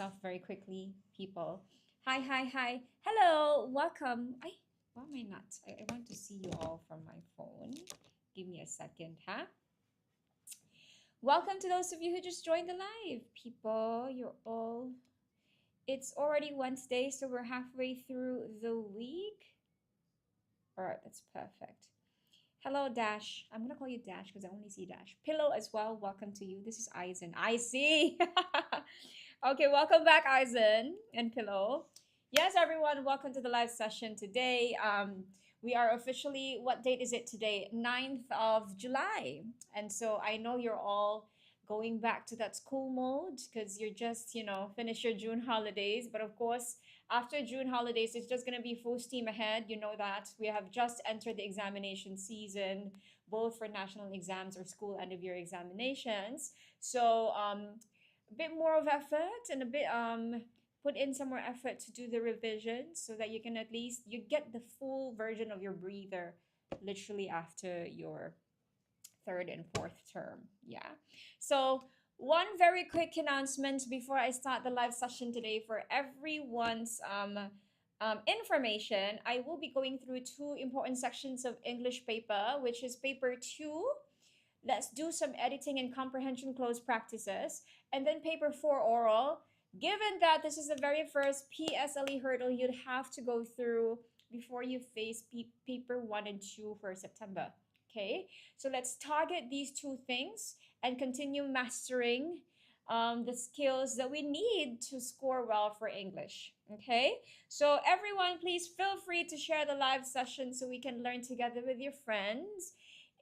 yourself very quickly, people. Hi, hi, hi. Hello, welcome. Why am I not? I want to see you all from my phone. Give me a second, huh? Welcome to those of you who just joined the live, people. It's already Wednesday, so we're halfway through the week. All right, that's perfect. Hello, Dash. I'm gonna call you Dash because I only see Dash. Pillow as well. Welcome to you. This is Eisen. I see. Okay, welcome back, Eisen and Pillow. Yes, everyone, welcome to the live session today. We are officially, what date is it today? 9th of July. And so I know you're all going back to that school mode because you're just, finish your June holidays. But of course, after June holidays, it's just going to be full steam ahead. You know that we have just entered the examination season, both for national exams or school end of year examinations. So a bit more of effort and a bit put in some more effort to do the revision so that you can at least you get the full version of your breather literally after your third and fourth term. Yeah. So one very quick announcement before I start the live session today for everyone's information. I will be going through two important sections of English paper, which is paper 2. Let's do some editing and comprehension close practices. And then paper 4 oral. Given that this is the very first PSLE hurdle you'd have to go through before you face paper 1 and 2 for September. Okay, so let's target these two things and continue mastering the skills that we need to score well for English. Okay, so everyone, please feel free to share the live session so we can learn together with your friends.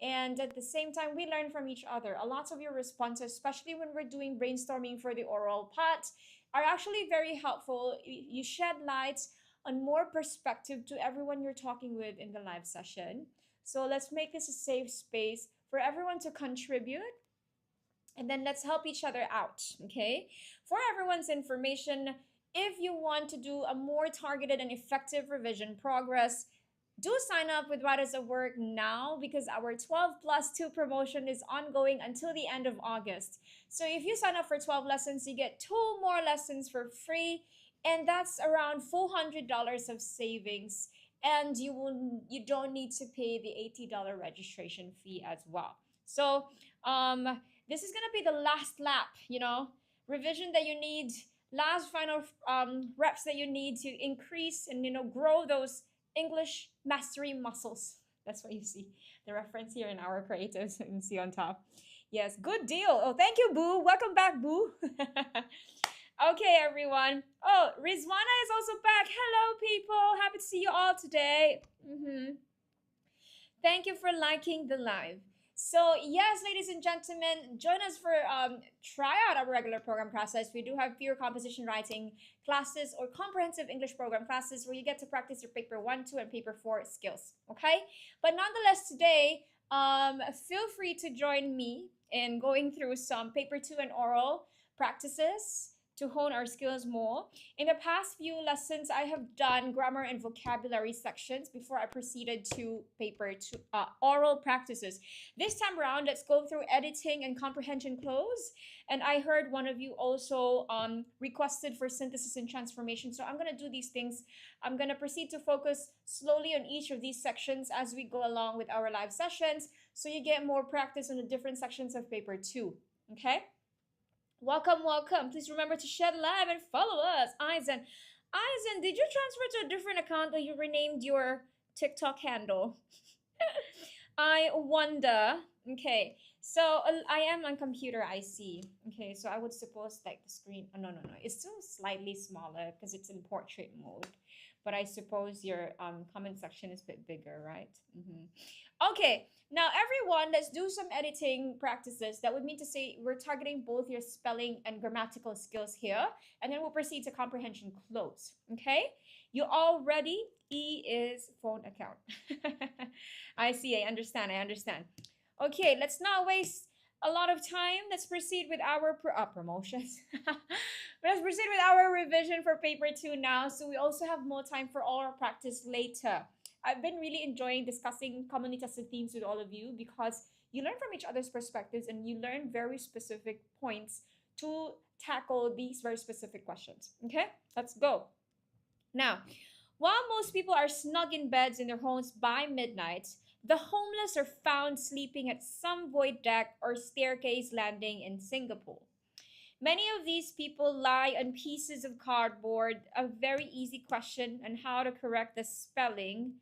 And at the same time, we learn from each other. A lot of your responses, especially when we're doing brainstorming for the oral part, are actually very helpful. You shed light on more perspective to everyone you're talking with in the live session. So let's make this a safe space for everyone to contribute. And then let's help each other out, okay? For everyone's information, if you want to do a more targeted and effective revision progress, do sign up with Writers at Work now because our 12+2 promotion is ongoing until the end of August. So if you sign up for 12 lessons, you get 2 more lessons for free, and that's around $400 of savings. And you don't need to pay the $80 registration fee as well. So this is gonna be the last lap, revision that you need, last final reps that you need to increase and grow those English mastery muscles. That's what you see the reference here in our creatives. You can see on top. Yes, good deal. Oh, thank you, Boo. Welcome back, Boo. Okay, everyone. Oh, Rizwana is also back. Hello, people. Happy to see you all today. Thank you for liking the live. So yes, ladies and gentlemen, join us for try out our regular program classes. We do have pure composition writing classes or comprehensive English program classes where you get to practice your paper 1, 2, and paper 4 skills. Okay, but nonetheless, today, feel free to join me in going through some paper 2 and oral practices to hone our skills more. In the past few lessons, I have done grammar and vocabulary sections before I proceeded to paper 2 oral practices. This time around, let's go through editing and comprehension close. And I heard one of you also requested for synthesis and transformation. So I'm gonna do these things. I'm gonna proceed to focus slowly on each of these sections as we go along with our live sessions, so you get more practice on the different sections of paper 2, okay? Welcome, welcome. Please remember to share the live and follow us. Eisen, did you transfer to a different account or you renamed your TikTok handle? I wonder. Okay, so I am on computer, I see. Okay, so I would suppose like the screen, oh, no. It's still slightly smaller because it's in portrait mode. But I suppose your comment section is a bit bigger, right? Okay, now everyone, let's do some editing practices. That would mean to say we're targeting both your spelling and grammatical skills here, and then we'll proceed to comprehension close, okay? You all ready? E is phone account. I see, I understand. Okay, let's not waste a lot of time. Let's proceed with our promotions. Let's proceed with our revision for paper 2 now, so we also have more time for oral practice later. I've been really enjoying discussing commonly tested themes with all of you because you learn from each other's perspectives and you learn very specific points to tackle these very specific questions. Okay, let's go. Now, while most people are snug in beds in their homes by midnight, the homeless are found sleeping at some void deck or staircase landing in Singapore. Many of these people lie on pieces of cardboard. A very easy question on how to correct the spelling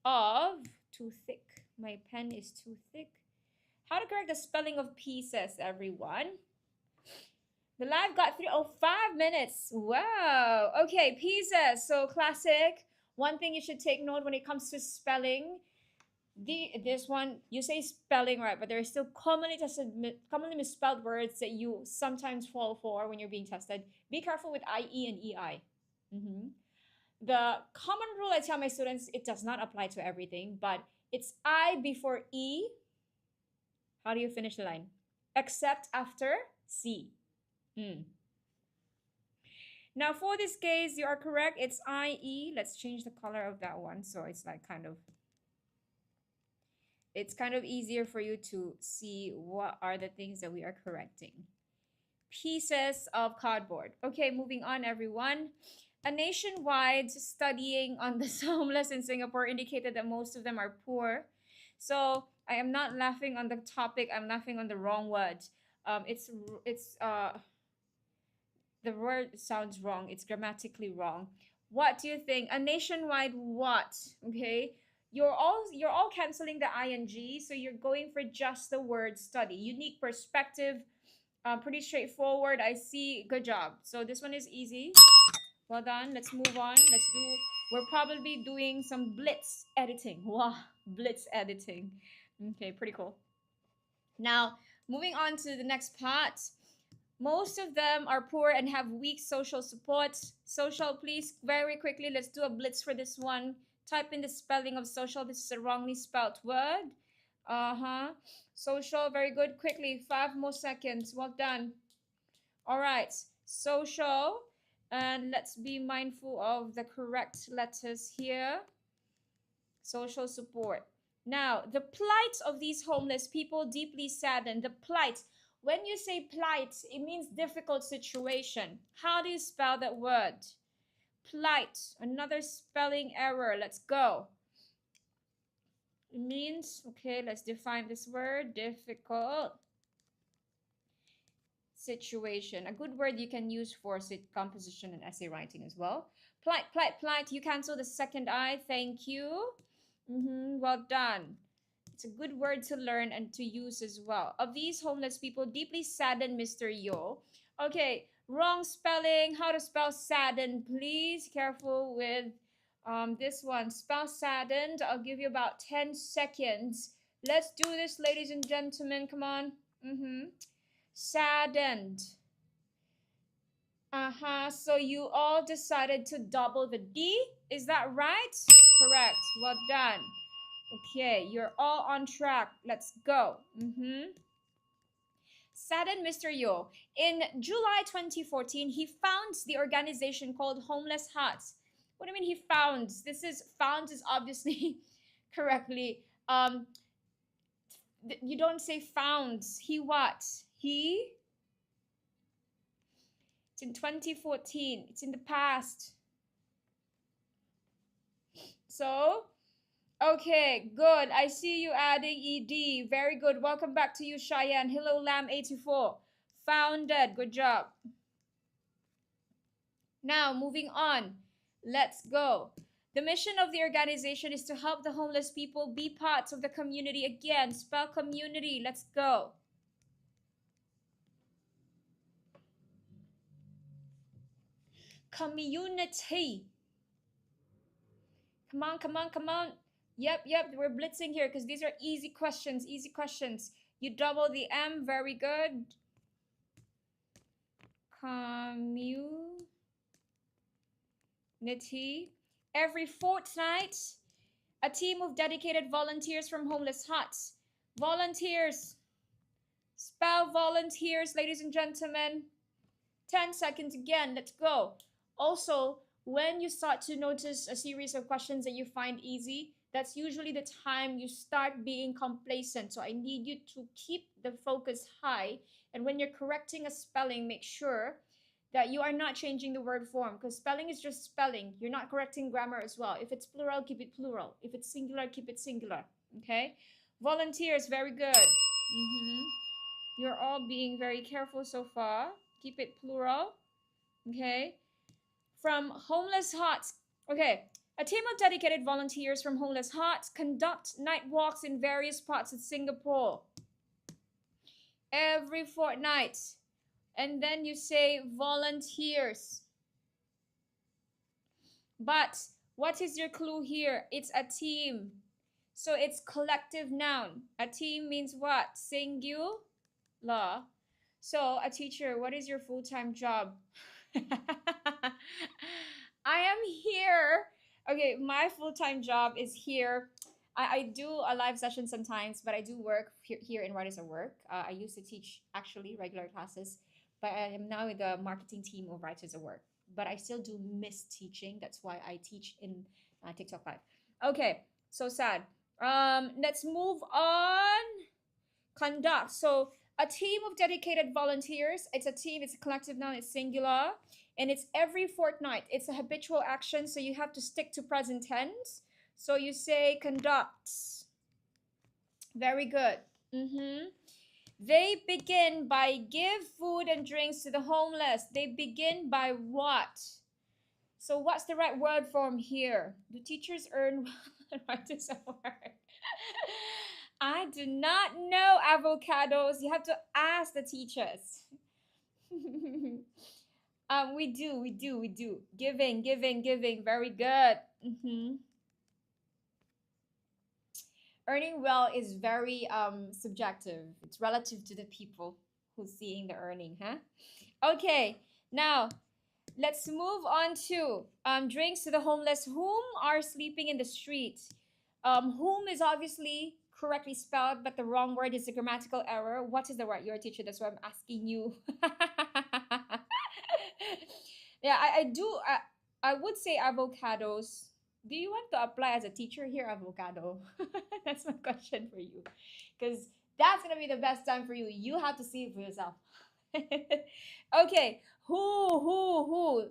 of too thick. My pen is too thick. How to correct the spelling of pieces, everyone? The live got through. Oh, 5 minutes. Wow. Okay, pieces. So classic. One thing you should take note when it comes to spelling. This one you say spelling right, but there are still commonly misspelled words that you sometimes fall for when you're being tested. Be careful with IE and EI. The common rule I tell my students, it does not apply to everything, but it's I before E. How do you finish the line? Except after C. Now for this case, you are correct. It's IE. Let's change the color of that one so it's like it's kind of easier for you to see what are the things that we are correcting. Pieces of cardboard. Okay, moving on, everyone. A nationwide studying on the homeless in Singapore indicated that most of them are poor. So I am not laughing on the topic. I'm laughing on the wrong word. The word sounds wrong. It's grammatically wrong. What do you think? A nationwide what? Okay. You're all canceling the ing, so you're going for just the word study. Unique perspective, pretty straightforward. I see. Good job. So this one is easy. Well done. Let's move on. We're probably doing some blitz editing. Wow, blitz editing. Okay, pretty cool. Now, moving on to the next part. Most of them are poor and have weak social support. Social, please, very quickly, let's do a blitz for this one. Type in the spelling of social. This is a wrongly spelled word. Social, very good. Quickly, 5 more seconds. Well done. All right, social. And let's be mindful of the correct letters here. Social support. Now, the plight of these homeless people deeply saddened. The plight. When you say plight, it means difficult situation. How do you spell that word? Plight. Another spelling error. Let's go. It means, okay, let's define this word. Difficult situation. A good word you can use for composition and essay writing as well. Plight, plight, plight. You cancel the second I. Thank you. Well done. It's a good word to learn and to use as well. Of these homeless people, deeply saddened Mr. Yo. Okay, wrong spelling. How to spell saddened, please. Careful with this one. Spell saddened. I'll give you about 10 seconds. Let's do this, ladies and gentlemen. Come on. Saddened. So you all decided to double the D. Is that right? Correct. Well done. Okay, you're all on track. Let's go. Saddened Mr. Yo. In July 2014, he founds the organization called Homeless Hearts. What do you mean he founds? Founds is obviously correctly. You don't say founds. He what? It's in 2014. It's in the past. So, okay, good. I see you adding ED. Very good. Welcome back to you, Cheyenne. Hello, Lamb84. Founded. Good job. Now, moving on. Let's go. The mission of the organization is to help the homeless people be parts of the community. Again, spell community. Let's go. Community. Come on, come on, come on. Yep, we're blitzing here because these are easy questions, You double the M, very good. Community. Every fortnight, a team of dedicated volunteers from Homeless Huts. Volunteers. Spell volunteers, ladies and gentlemen. 10 seconds again, let's go. Also, when you start to notice a series of questions that you find easy, that's usually the time you start being complacent. So I need you to keep the focus high And when you're correcting a spelling, make sure that you are not changing the word form, because spelling is just spelling. You're not correcting grammar as well. If it's plural, keep it plural. If it's singular, keep it singular. Okay? Volunteers, very good. You're all being very careful so far. Keep it plural. Okay? From homeless huts. Okay. A team of dedicated volunteers from homeless huts conduct night walks in various parts of Singapore every fortnight. And then you say volunteers. But what is your clue here? It's a team. So it's collective noun. A team means what? Singular. So a teacher, what is your full-time job? I am here. Okay, my full-time job is here. I do a live session sometimes, but I do work here in Writers at Work. I used to teach actually regular classes, but I am now with the marketing team of Writers at Work. But I still do miss teaching. That's why I teach in TikTok Live. Okay, so sad. Let's move on. Conduct. So a team of dedicated volunteers. It's a team. It's a collective noun. It's singular. And it's every fortnight. It's a habitual action, so you have to stick to present tense. So you say conducts. Very good. They begin by give food and drinks to the homeless. They begin by what? So what's the right word form here? Do teachers earn writers at work? I do not know, avocados. You have to ask the teachers. We do. Giving. Very good. Earning well is very subjective. It's relative to the people who's seeing the earning, huh? Okay, now let's move on to drinks to the homeless. Whom are sleeping in the street? Whom is obviously correctly spelled, but the wrong word is a grammatical error. What is the word? You're a teacher, that's why I'm asking you. Yeah, I would say avocados. Do you want to apply as a teacher here, avocado? That's my question for you. Because that's going to be the best time for you. You have to see it for yourself. Okay. Who?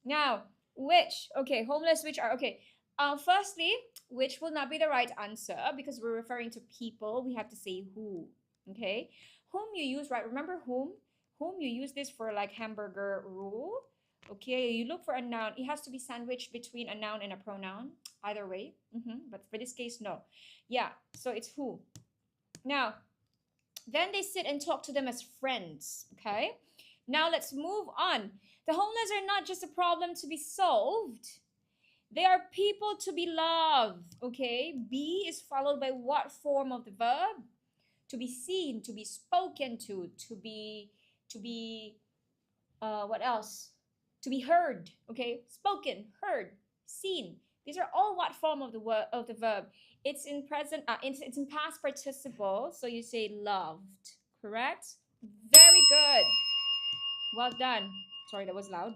Now, which? Okay, homeless, which are, okay. Firstly, which will not be the right answer because we're referring to people. We have to say who. Okay. Whom you use, right? Remember whom? Whom you use this for like hamburger rule. Okay, you look for a noun. It has to be sandwiched between a noun and a pronoun. Either way. But for this case, no. Yeah, so it's who. Now, then they sit and talk to them as friends. Okay? Now, let's move on. The homeless are not just a problem to be solved. They are people to be loved. Okay? Be is followed by what form of the verb? To be seen, to be spoken to be, what else? To be heard, okay? Spoken, heard, seen. These are all what form of the verb. It's in present, it's in past participle, so you say loved, correct? Very good. Well done. Sorry, that was loud.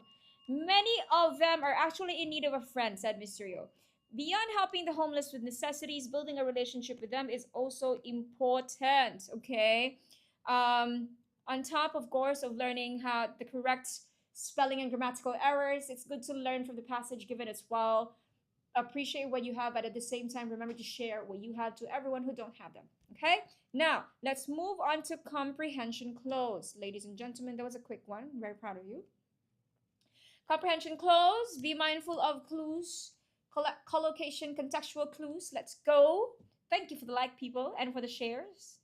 Many of them are actually in need of a friend, said Mysterio. Beyond helping the homeless with necessities, building a relationship with them is also important, okay? On top, of course, of learning how the correct spelling and grammatical errors, it's good to learn from the passage given as well. Appreciate what you have, but at the same time, remember to share what you have to everyone who don't have them. Okay? Now, let's move on to comprehension close. Ladies and gentlemen, that was a quick one. I'm very proud of you. Comprehension close. Be mindful of clues, collocation, contextual clues. Let's go. Thank you for the like, people, and for the shares.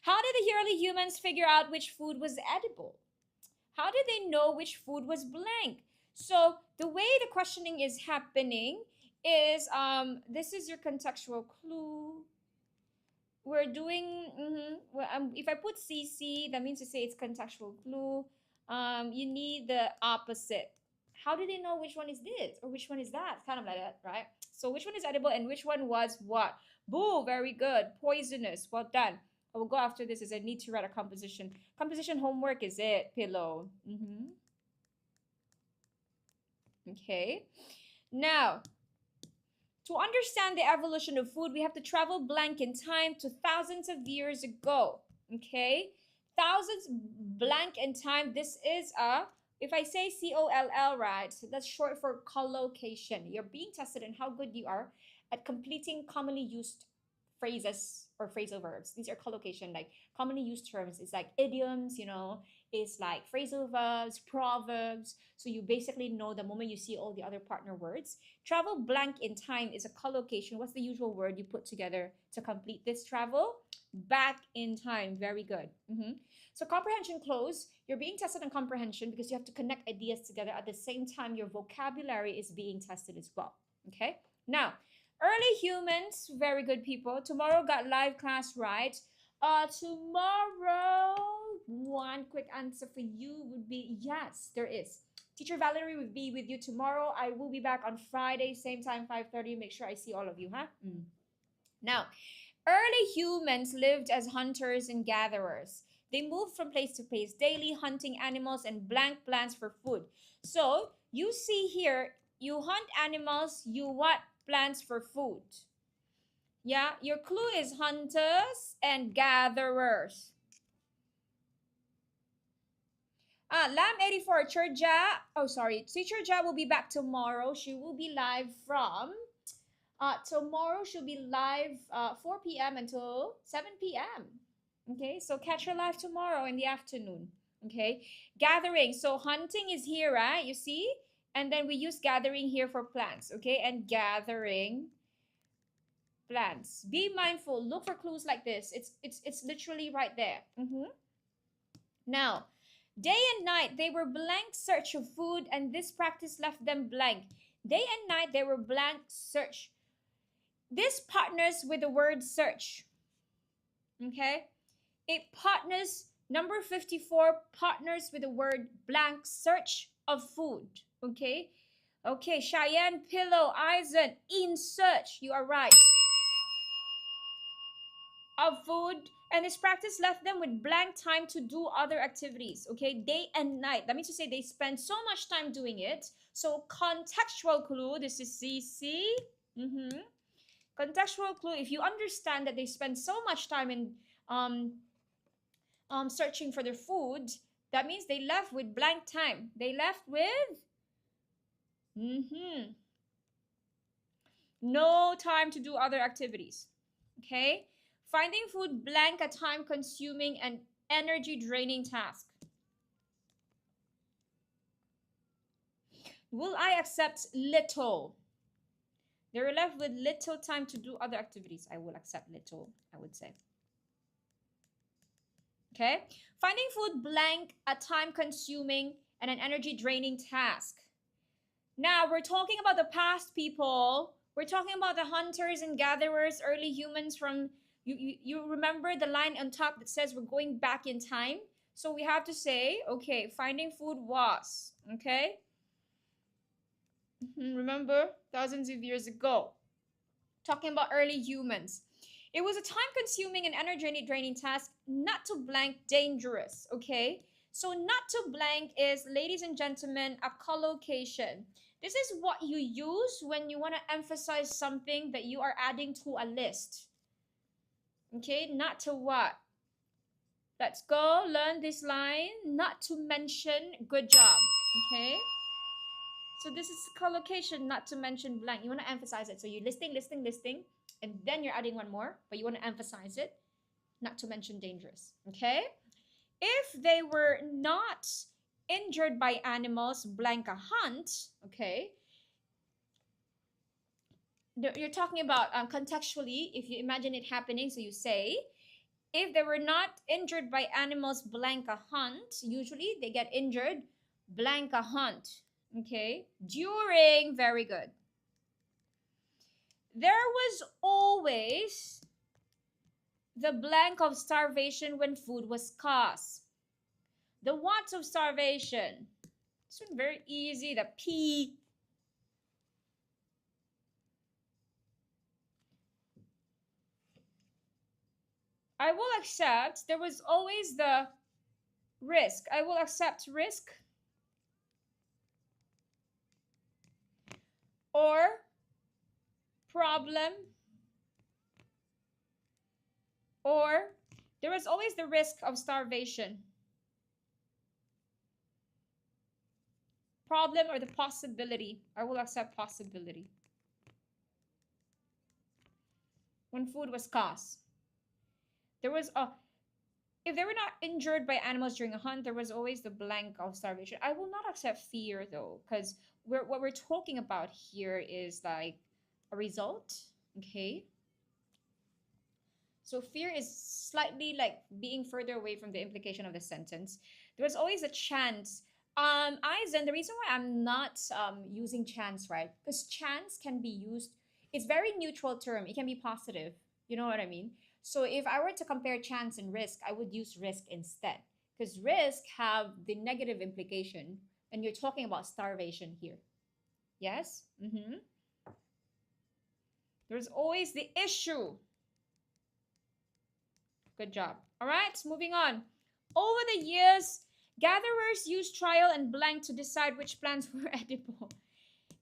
How did the early humans figure out which food was edible? How did they know which food was blank? So the way the questioning is happening is, this is your contextual clue. We're doing, if I put CC, that means to say it's contextual clue. You need the opposite. How do they know which one is this or which one is that? Kind of like that, right? So which one is edible and which one was what? Boo, very good. Poisonous, well done. I will go after this as I need to write a composition. Composition homework is it, pillow. Okay. Now, to understand the evolution of food, we have to travel blank in time to thousands of years ago. Okay. thousands blank in time. This is a, if I say COLL, right, so that's short for collocation. You're being tested in how good you are at completing commonly used phrases or phrasal verbs. These are collocation, like commonly used terms. It's like idioms, you know, it's like phrasal verbs, proverbs. So you basically know the moment you see all the other partner words. Travel blank in time is a collocation. What's the usual word you put together to complete this travel? Back in time. Very good. So comprehension close, you're being tested on comprehension because you have to connect ideas together. At the same time, your vocabulary is being tested as well. Okay? Now, early humans, very good people. Tomorrow got live class, right? Tomorrow, one quick answer for you would be yes, there is. Teacher Valerie will be with you tomorrow. I will be back on Friday, same time, 5:30. Make sure I see all of you, huh? Now, early humans lived as hunters and gatherers. They moved from place to place daily, hunting animals and blank plants for food. So, you see here, you hunt animals, you what? Plants for food. Yeah, your clue is hunters and gatherers. Lam 84, Churja. Oh, sorry. Teacher Ja will be back tomorrow. She will be live from tomorrow. She'll be live 4 p.m. until 7 p.m. Okay, so catch her live tomorrow in the afternoon. Okay, gathering. So hunting is here, right? You see, and then we use gathering here for plants. Okay, and gathering plants. Be mindful. Look for clues like this. It's literally right there. Now, day and night they were blank search of food, and this practice left them blank. Day and night they were blank search. This partners with the word search. Okay, it partners. Number 54 partners with the word blank search of food. Okay. Okay, Cheyenne, Pillow, Eisen, in search. You are right. Of food, and this practice left them with blank time to do other activities. Okay, day and night. That means to say they spend so much time doing it. So contextual clue. This is CC. Contextual clue. If you understand that they spend so much time in searching for their food, that means they left with blank time. They left with no time to do other activities. Okay. Finding food blank, a time-consuming and energy-draining task. Will I accept little? They're left with little time to do other activities. I will accept little, I would say. Okay. Finding food blank, a time-consuming and an energy-draining task. Now, we're talking about the past, people. We're talking about the hunters and gatherers, early humans from... You remember the line on top that says we're going back in time? So we have to say, okay, finding food was, okay? Remember, thousands of years ago. Talking about early humans. It was a time-consuming and energy-draining task, not to blank dangerous, okay? So not to blank is, ladies and gentlemen, a collocation. This is what you use when you want to emphasize something that you are adding to a list. Okay, not to what? Let's go learn this line. Not to mention, good job. Okay, so this is collocation, not to mention blank. You want to emphasize it. So you're listing, and then you're adding one more, but you want to emphasize it. Not to mention dangerous. Okay, if they were not injured by animals, blank a hunt. Okay, you're talking about contextually, if you imagine it happening. So you say, if they were not injured by animals, blank a hunt. Usually they get injured, blank a hunt. Okay, during, very good. There was always the blank of starvation when food was scarce. The what of starvation? This one very easy, the P. I will accept, there was always the risk. I will accept risk. Or problem. Or There is always the risk of starvation. Problem or the possibility. I will accept possibility. When food was scarce. There was a if they were not injured by animals during a hunt, there was always the blank of starvation. I will not accept fear though, because what we're talking about here is like a result. Okay. So fear is slightly like being further away from the implication of the sentence. There was always a chance. Eisen, the reason why I'm not using chance, right? Because chance can be used, it's very neutral term. It can be positive. You know what I mean? So if I were to compare chance and risk, I would use risk instead. Because risk have the negative implication, and you're talking about starvation here. Yes? Mm-hmm. There's always the issue. Good job. All right, moving on. Over the years, gatherers used trial and blank to decide which plants were edible.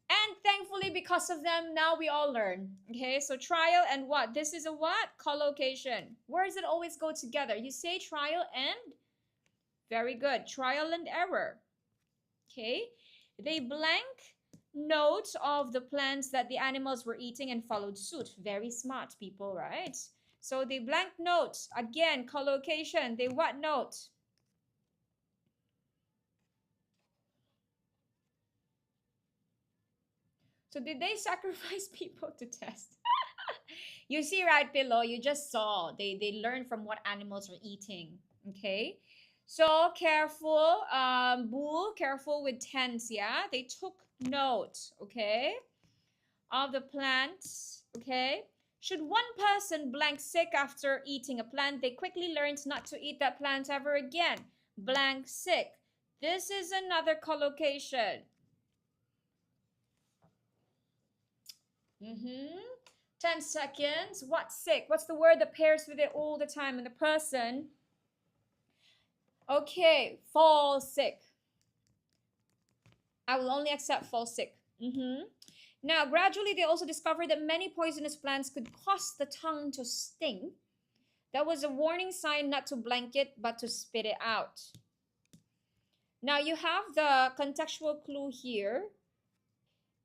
And thankfully, because of them, now we all learn. Okay, so trial and what? This is a what? Collocation. Where does it always go together? You say trial and? Very good. Trial and error. Okay, they blank note of the plants that the animals were eating and followed suit. Very smart people, right? So they blank note. Again, collocation. They what note? So did they sacrifice people to test? You see, right below, you just saw. They learned from what animals are eating. Okay. So careful. Boo, careful with tense, yeah? They took note, okay, of the plants, okay? Should one person blank sick after eating a plant, they quickly learned not to eat that plant ever again. Blank sick. This is another collocation. 10 seconds. What sick? What's the word that pairs with it all the time in the person? Okay, fall sick. I will only accept fall sick. Now, gradually, they also discovered that many poisonous plants could cause the tongue to sting. That was a warning sign not to blank it, but to spit it out. Now, you have the contextual clue here.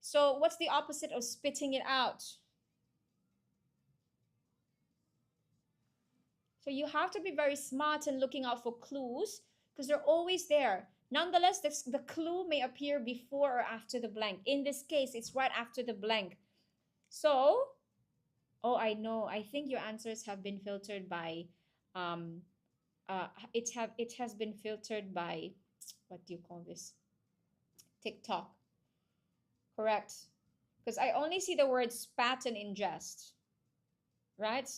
So, what's the opposite of spitting it out? So, you have to be very smart in looking out for clues because they're always there. Nonetheless, the clue may appear before or after the blank. In this case, it's right after the blank. So, oh, I know. I think your answers have been filtered by, it has been filtered by, what do you call this? TikTok. Correct. Because I only see the word spat and ingest. Right?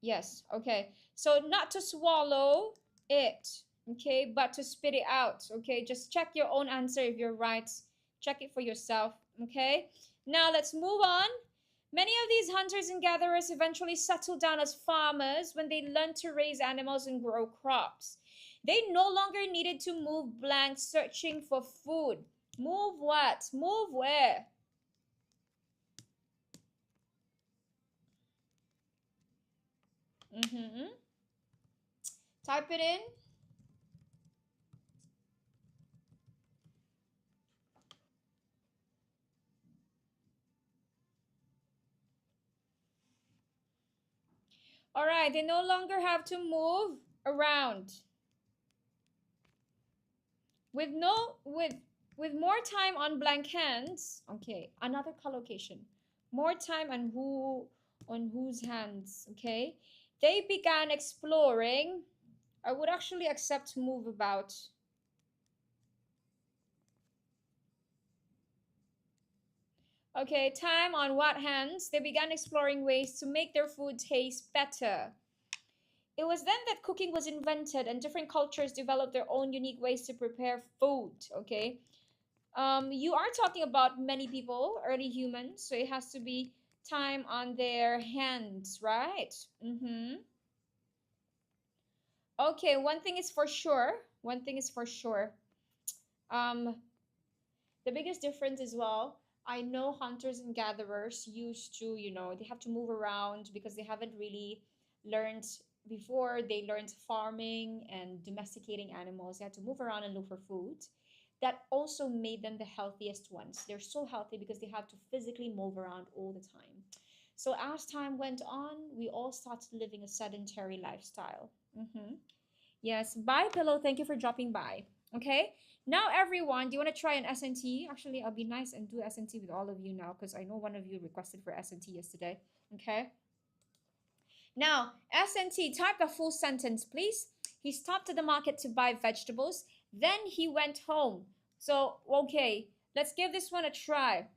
Yes. Okay. So not to swallow it. Okay, but to spit it out. Okay, just check your own answer if you're right. Check it for yourself. Okay, now let's move on. Many of these hunters and gatherers eventually settled down as farmers when they learned to raise animals and grow crops. They no longer needed to move blank searching for food. Move what? Move where? Type it in. All right, they no longer have to move around. With more time on blank hands, okay, another collocation. More time on whose hands, okay? They began exploring. I would actually accept move about. Okay, time on what hands? They began exploring ways to make their food taste better. It was then that cooking was invented and different cultures developed their own unique ways to prepare food, okay? You are talking about many people, early humans, so it has to be time on their hands, right? Okay, one thing is for sure. One thing is for sure. The biggest difference as well, I know hunters and gatherers used to, they have to move around because they haven't really learned before they learned farming and domesticating animals, they had to move around and look for food. That also made them the healthiest ones. They're so healthy because they have to physically move around all the time. So as time went on, we all started living a sedentary lifestyle. Yes, bye, Pillow. Thank you for dropping by. Okay, now everyone, do you want to try an SNT? Actually, I'll be nice and do SNT with all of you now because I know one of you requested for SNT yesterday. Okay. Now, SNT, type the full sentence, please. He stopped at the market to buy vegetables. Then he went home. So, okay, let's give this one a try.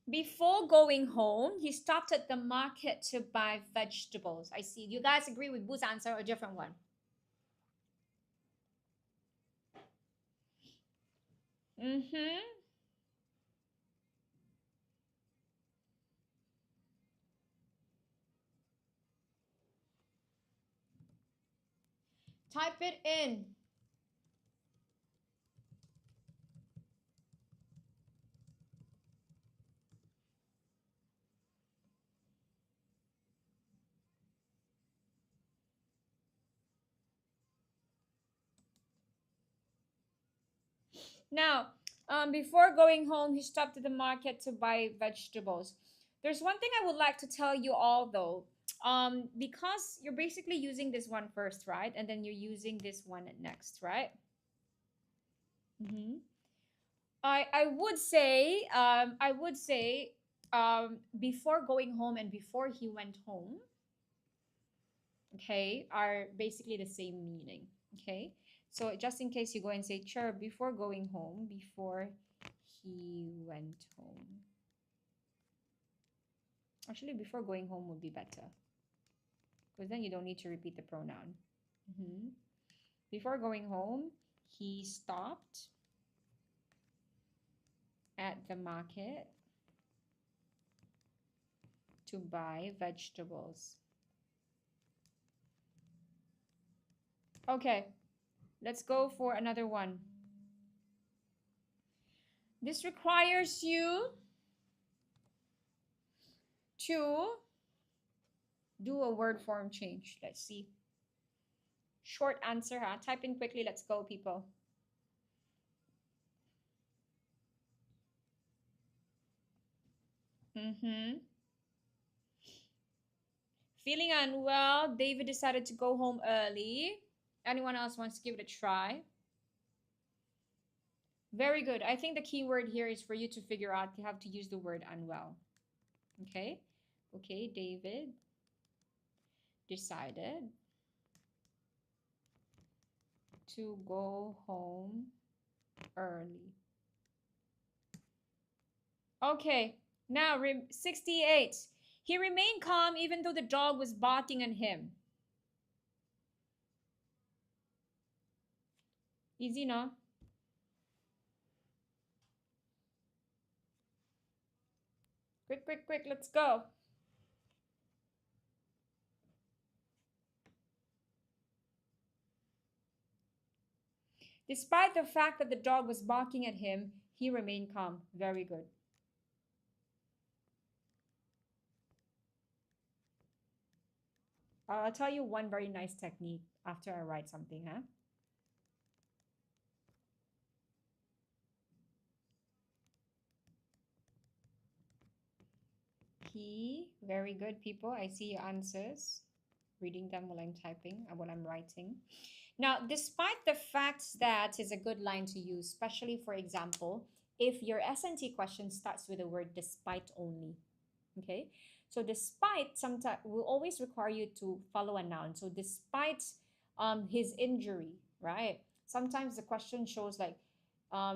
Before going home, he stopped at the market to buy vegetables. I see. You guys agree with Boo's answer or a different one? Type it in. Now, before going home, he stopped at the market to buy vegetables. There's one thing I would like to tell you all though. Because you're basically using this one first, right? And then you're using this one next, right? I would say before going home and before he went home, okay, are basically the same meaning. Okay. So just in case you go and say sure before going home, before he went home. Actually, before going home would be better. Because then you don't need to repeat the pronoun. Before going home, he stopped at the market to buy vegetables. Okay, let's go for another one. This requires you to do a word form change. Let's see. Short answer, huh? Type in quickly. Let's go, people. Feeling unwell, David decided to go home early. Anyone else wants to give it a try? Very good. I think the key word here is for you to figure out you have to use the word unwell. Okay? Okay, David decided to go home early. Okay, now 68. He remained calm even though the dog was barking at him. Easy, no? Quick, quick, quick, let's go. Despite the fact that the dog was barking at him, he remained calm. Very good. I'll tell you one very nice technique after I write something, huh? He, very good, people. I see your answers. Reading them while I'm typing, while I'm writing. Now, despite the fact that is a good line to use, especially for example, if your SNT question starts with the word despite only, okay? So despite sometimes will always require you to follow a noun. So despite his injury, right? Sometimes the question shows like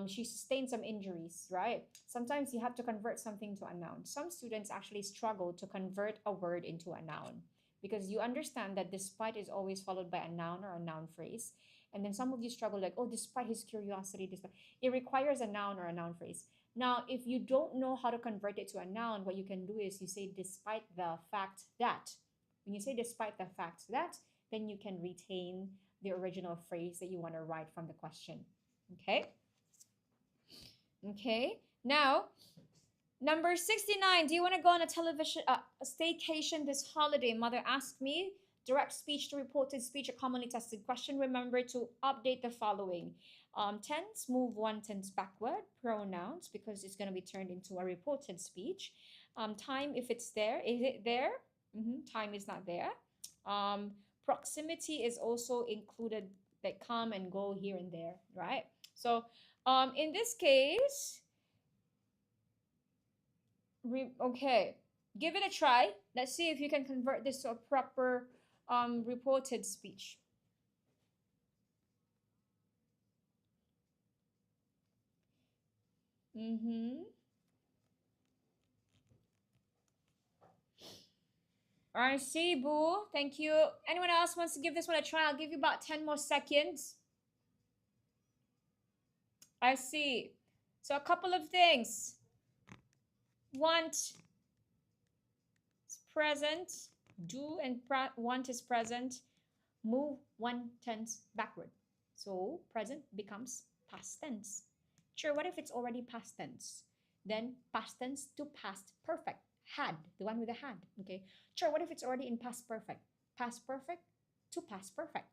she sustained some injuries, right? Sometimes you have to convert something to a noun. Some students actually struggle to convert a word into a noun because you understand that despite is always followed by a noun or a noun phrase. And then some of you struggle like, oh, despite his curiosity, despite it requires a noun or a noun phrase. Now, if you don't know how to convert it to a noun, what you can do is you say despite the fact that, When you say despite the fact that, then you can retain the original phrase that you want to write from the question. Okay? Okay. Now, number 69. Do you want to go on a television a staycation this holiday? Mother asked me. Direct speech to reported speech, a commonly tested question. Remember to update the following. Tense, move one tense backward. Pronouns, because it's going to be turned into a reported speech. Time, if it's there. Is it there? Time is not there. Proximity is also included, like come and go here and there, right? So in this case, okay, give it a try. Let's see if you can convert this to a proper reported speech. I see, Boo. Thank you. Anyone else wants to give this one a try? I'll give you about 10 more seconds. I see. So a couple of things. Want is present. Do and want is present. Move one tense backward. So present becomes past tense. Sure, what if it's already past tense? Then past tense to past perfect. Had, the one with the had. Okay. Sure, what if it's already in past perfect? Past perfect to past perfect.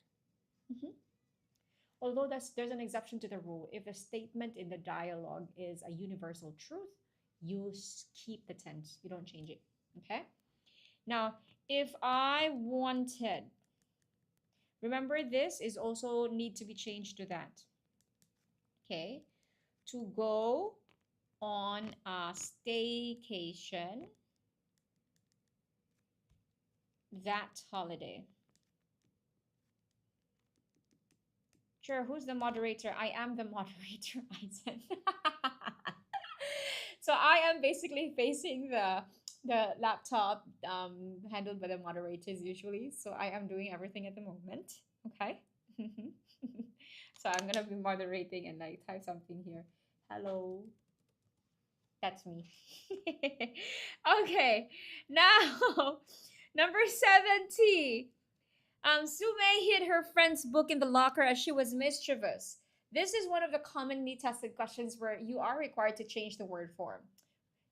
Although there's an exception to the rule. If a statement in the dialogue is a universal truth, you keep the tense. You don't change it. Okay? Now, if I wanted, remember this is also need to be changed to that. Okay? To go on a staycation that holiday. Sure, who's the moderator? I am the moderator, I said. So I am basically facing the laptop handled by the moderators usually. So I am doing everything at the moment. Okay. So I'm gonna be moderating and like type something here. Hello. That's me. Okay. Now, number 70. Sume hid her friend's book in the locker as she was mischievous. This is one of the commonly tested questions where you are required to change the word form.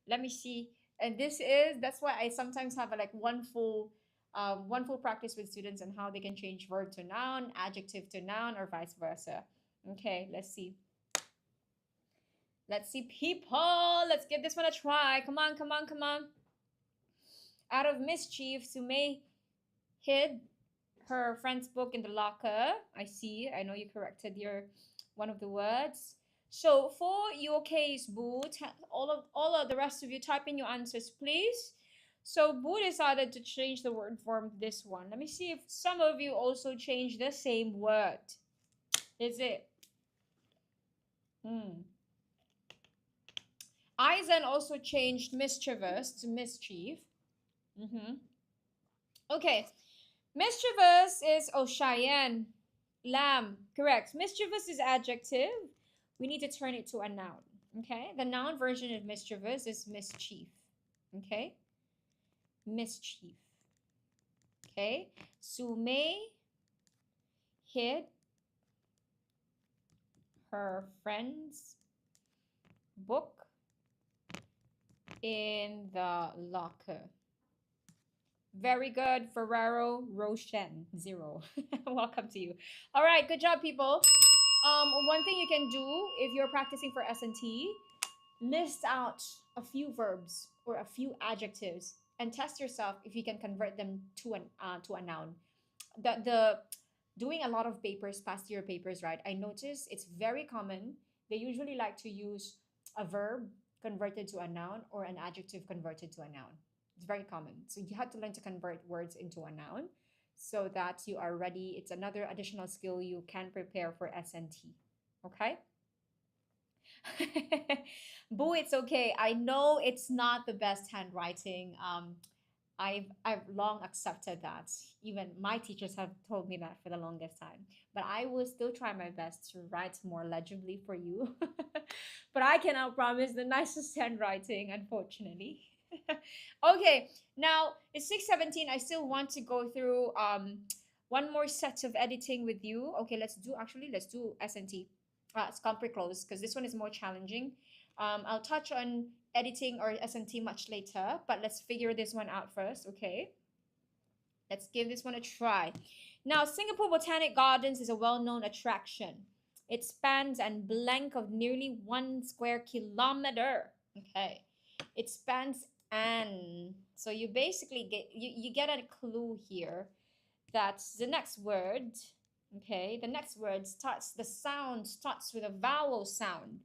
Let me see. And that's why I sometimes have one full practice with students on how they can change verb to noun, adjective to noun, or vice versa. Okay, let's see. Let's see, people. Let's give this one a try. Come on, come on, come on. Out of mischief, Sume hid her friend's book in the locker. I see. I know you corrected one of the words. So for your case, Boo, all of the rest of you type in your answers, please. So Boo decided to change the word form this one. Let me see if some of you also change the same word. Is it? Aizen also changed mischievous to mischief. Okay. Mischievous is, Cheyenne. Lamb. Correct. Mischievous is adjective. We need to turn it to a noun. Okay. The noun version of mischievous is mischief. Okay. Mischief. Okay. Sume hid her friend's book in the locker. Very good, Ferraro Roshen, 0. Welcome to you. All right, good job, people. One thing you can do if you're practicing for S&T, list out a few verbs or a few adjectives and test yourself if you can convert them to a noun. The doing a lot of papers, past year papers, right? I notice it's very common. They usually like to use a verb converted to a noun or an adjective converted to a noun. It's very common. So you have to learn to convert words into a noun so that you are ready. It's another additional skill you can prepare for S&T. Okay? Boo, it's okay. I know it's not the best handwriting. I've long accepted that. Even my teachers have told me that for the longest time. But I will still try my best to write more legibly for you. But I cannot promise the nicest handwriting, unfortunately. Okay, now it's 6:17. I still want to go through one more set of editing with you. Okay, let's do SNT. Scomper close because this one is more challenging. I'll touch on editing or SNT much later, but let's figure this one out first, okay? Let's give this one a try. Now, Singapore Botanic Gardens is a well-known attraction. It spans and blank of nearly 1 square kilometer. Okay. It spans and. So you basically you get a clue here that the next word, okay, the next word the sound starts with a vowel sound.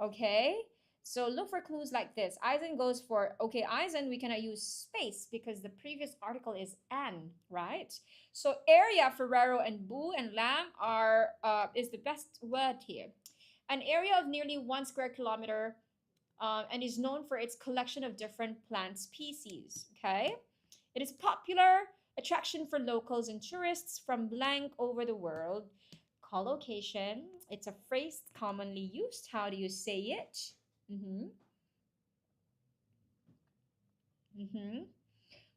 Okay? So look for clues like this. Eisen goes for, okay, Eisen, we cannot use space because the previous article is an, right? So area, Ferrero and Boo and Lamb are is the best word here. An area of nearly 1 square kilometer and is known for its collection of different plant species, okay? It is popular attraction for locals and tourists from blank over the world. Collocation, it's a phrase commonly used. How do you say it?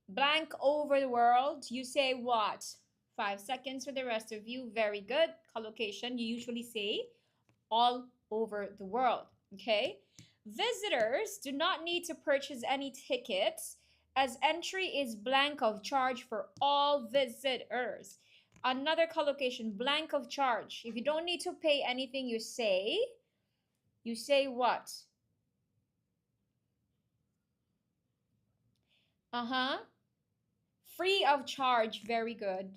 Blank over the world. You say what? 5 seconds for the rest of you. Very good. Collocation, you usually say all over the world. Okay? Visitors do not need to purchase any tickets as entry is blank of charge for all visitors. Another collocation, blank of charge. If you don't need to pay anything, you say what? Free of charge. Very good.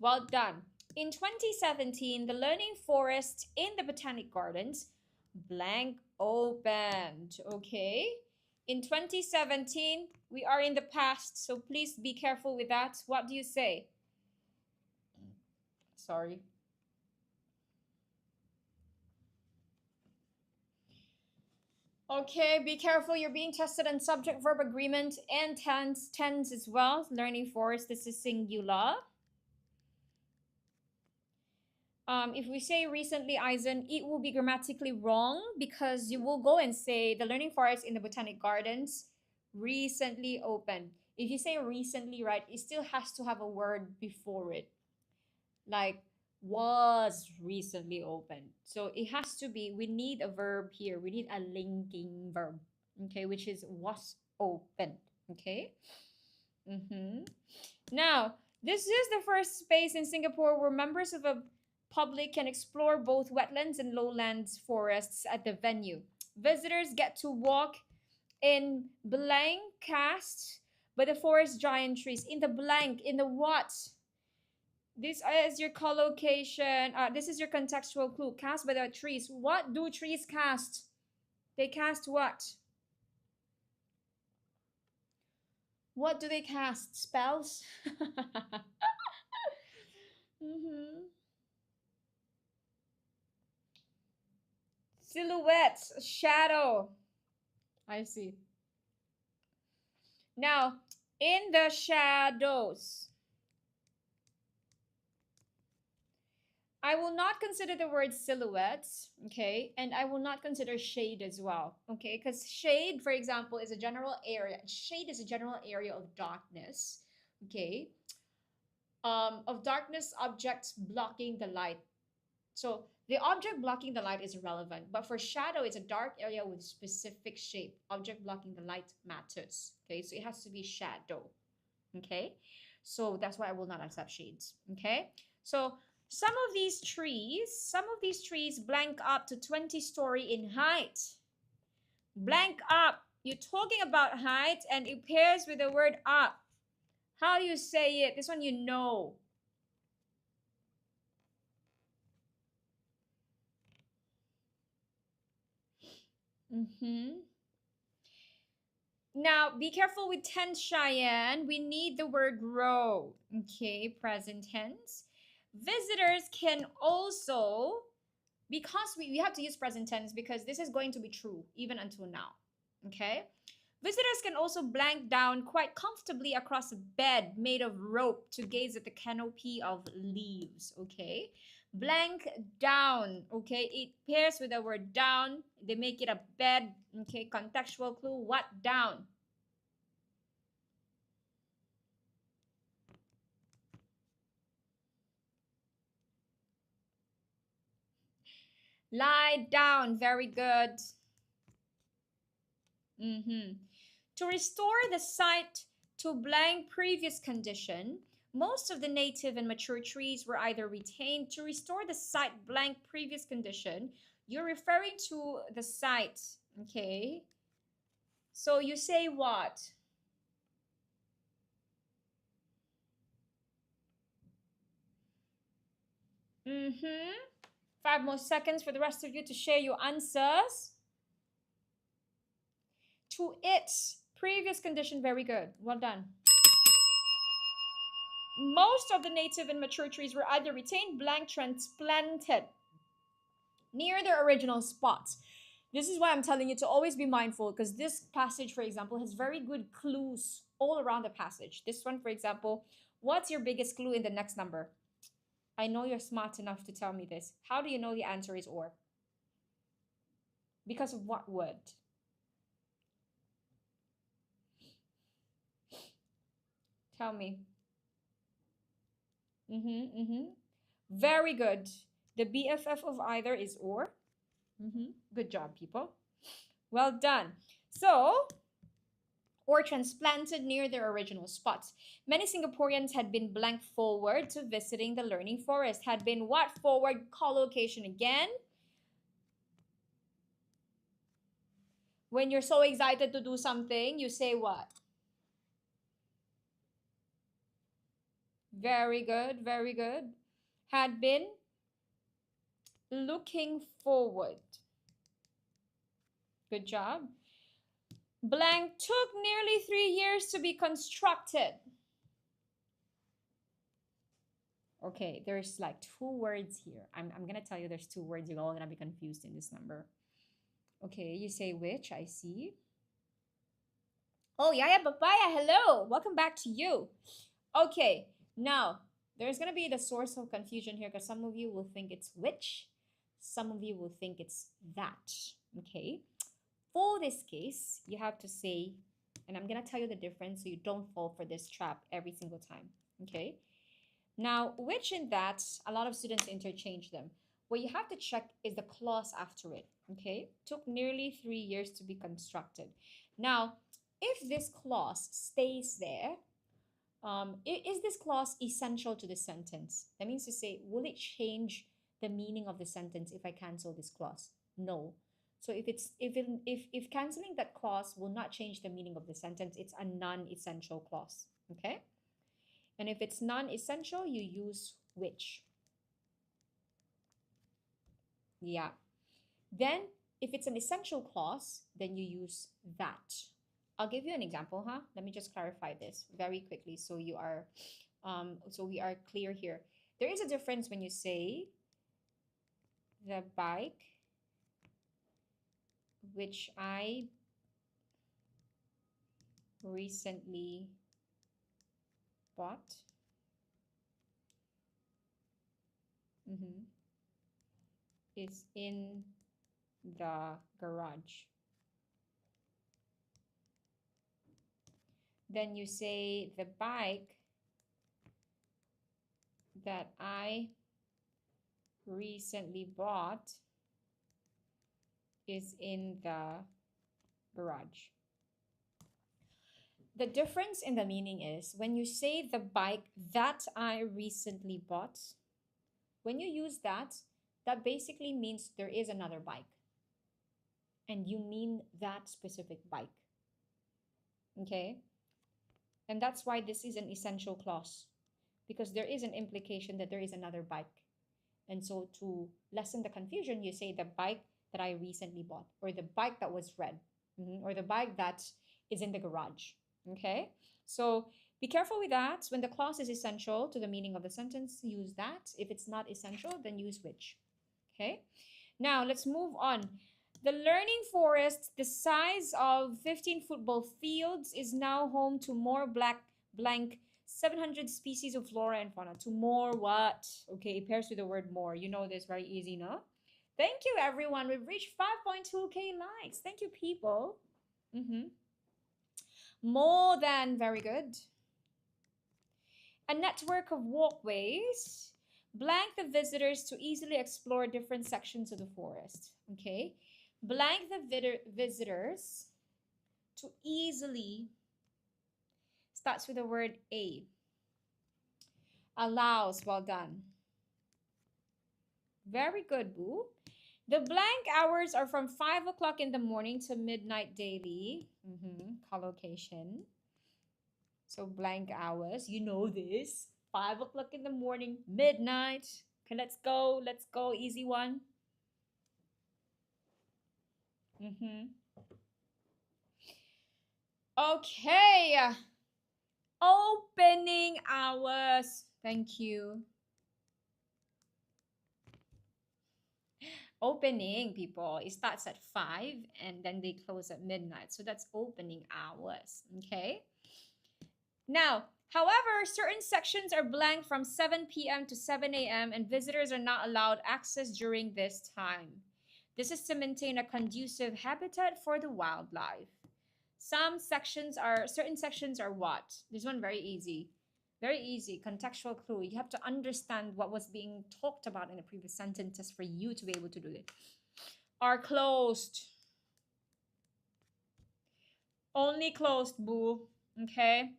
Well done. In 2017, the Learning Forest in the Botanic Gardens blank opened. Okay. In 2017, we are in the past, so please be careful with that. What do you say? Sorry. Okay, be careful. You're being tested on subject verb agreement and tense as well. Learning Forest, this is singular. If we say recently, Eisen, it will be grammatically wrong because you will go and say the Learning Forest in the Botanic Gardens recently opened. If you say recently, right, it still has to have a word before it. Like was recently opened. So it has to be, we need a verb here. We need a linking verb, okay, which is was opened, okay? Now, this is the first space in Singapore where members of a public can explore both wetlands and lowlands forests at the venue. Visitors get to walk in blank cast by the forest giant trees. In the blank, in the what? This is your collocation. This is your contextual clue. Cast by the trees. What do trees cast? They cast what? What do they cast? Spells? Silhouettes, shadow. I see. Now, in the shadows, I will not consider the word silhouettes, okay? And I will not consider shade as well, okay? Because shade, for example, is a general area. Shade is a general area of darkness, okay? Of darkness, objects blocking the light. So the object blocking the light is irrelevant, but for shadow, it's a dark area with specific shape. Object blocking the light matters, okay? So it has to be shadow, okay? So that's why I will not accept shades, okay? So some of these trees blank up to 20-story in height. Blank up. You're talking about height and it pairs with the word up. How do you say it? This one you know. Now, be careful with tense, Cheyenne. We need the word grow. Okay, present tense. Visitors can also, because we have to use present tense because this is going to be true even until now. Okay? Visitors can also blank down quite comfortably across a bed made of rope to gaze at the canopy of leaves. Okay? Blank down. Okay, it pairs with the word down. They make it a bed. Okay, contextual clue. What down? Lie down. Very good. To restore the site to blank previous condition, most of the native and mature trees were either retained. To restore the site blank previous condition, you're referring to the site, okay? So you say what? Mm-hmm. 5 more seconds for the rest of you to share your answers. To its previous condition, very good. Well done. Most of the native and mature trees were either retained, blank, transplanted near their original spots. This is why I'm telling you to always be mindful, because this passage, for example, has very good clues all around the passage. This one, for example, what's your biggest clue in the next number? I know you're smart enough to tell me this. How do you know the answer is or? Because of what word? Tell me. Very good. The BFF of either is or. Good job, people. Well done. So, or transplanted near their original spots. Many Singaporeans had been blank forward to visiting the learning forest. Had been what forward? Collocation again. When you're so excited to do something, you say what? Very good, very good. Had been looking forward. Good job. Blank took nearly 3 years to be constructed. Okay, there's like 2 words here. I'm going to tell you there's 2 words. You're all going to be confused in this number. Okay, you say which, I see. Oh, Yaya Papaya, hello. Welcome back to you. Okay, now, there's going to be the source of confusion here because some of you will think it's which. Some of you will think it's that. Okay, for this case, you have to say, and I'm going to tell you the difference so you don't fall for this trap every single time. Okay, now, which and that, a lot of students interchange them. What you have to check is the clause after it. Okay, took nearly 3 years to be constructed. Now, if this clause stays there, is this clause essential to the sentence? That means to say, will it change the meaning of the sentence if I cancel this clause? No. So if canceling that clause will not change the meaning of the sentence, it's a non-essential clause. Okay? And if it's non-essential, you use which. Yeah. Then, if it's an essential clause, then you use that. I'll give you an example, huh? Let me just clarify this very quickly so we are clear here. There is a difference when you say the bike which I recently bought is in the garage. Then you say the bike that I recently bought is in the garage. The difference in the meaning is when you say the bike that I recently bought, when you use that, that basically means there is another bike. And you mean that specific bike. Okay? And that's why this is an essential clause, because there is an implication that there is another bike. And so to lessen the confusion, you say the bike that I recently bought, or the bike that was red, or the bike that is in the garage. Okay? So be careful with that. When the clause is essential to the meaning of the sentence, use that. If it's not essential, then use which. Okay? Now, let's move on. The learning forest, the size of 15 football fields, is now home to more blank 700 species of flora and fauna. To more what? Okay, it pairs with the word more. You know this, very easy, no? Thank you, everyone. We've reached 5.2K likes. Thank you, people. More than, very good. A network of walkways blank the visitors to easily explore different sections of the forest. Okay, blank the visitors to easily, starts with the word a. Allows, well done. Very good, Boo. The blank hours are from 5 o'clock in the morning to midnight daily. Collocation. So blank hours, you know this. 5 o'clock in the morning, midnight. Okay, let's go. Let's go. Easy one. Okay. Opening hours. Thank you. Opening, people, it starts at 5 and then they close at midnight. So that's opening hours. Okay. Now, however, certain sections are blank from 7 p.m. to 7 a.m. and visitors are not allowed access during this time. This is to maintain a conducive habitat for the wildlife. Certain sections are what? This one very easy. Very easy, contextual clue. You have to understand what was being talked about in the previous sentences for you to be able to do it. Are closed. Only closed, Boo. Okay.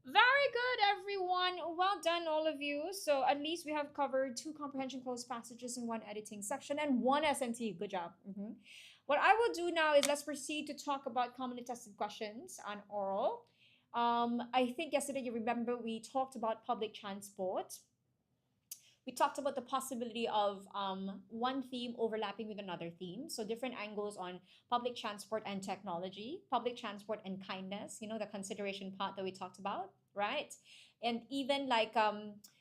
Very good, everyone. Well done, all of you. So at least we have covered 2 comprehension closed passages in 1 editing section and 1 SMT. Good job. What I will do now is let's proceed to talk about commonly tested questions on oral. I think yesterday, you remember, we talked about public transport. We talked about the possibility of one theme overlapping with another theme. So different angles on public transport and technology, public transport and kindness, you know, the consideration part that we talked about, right? And even like,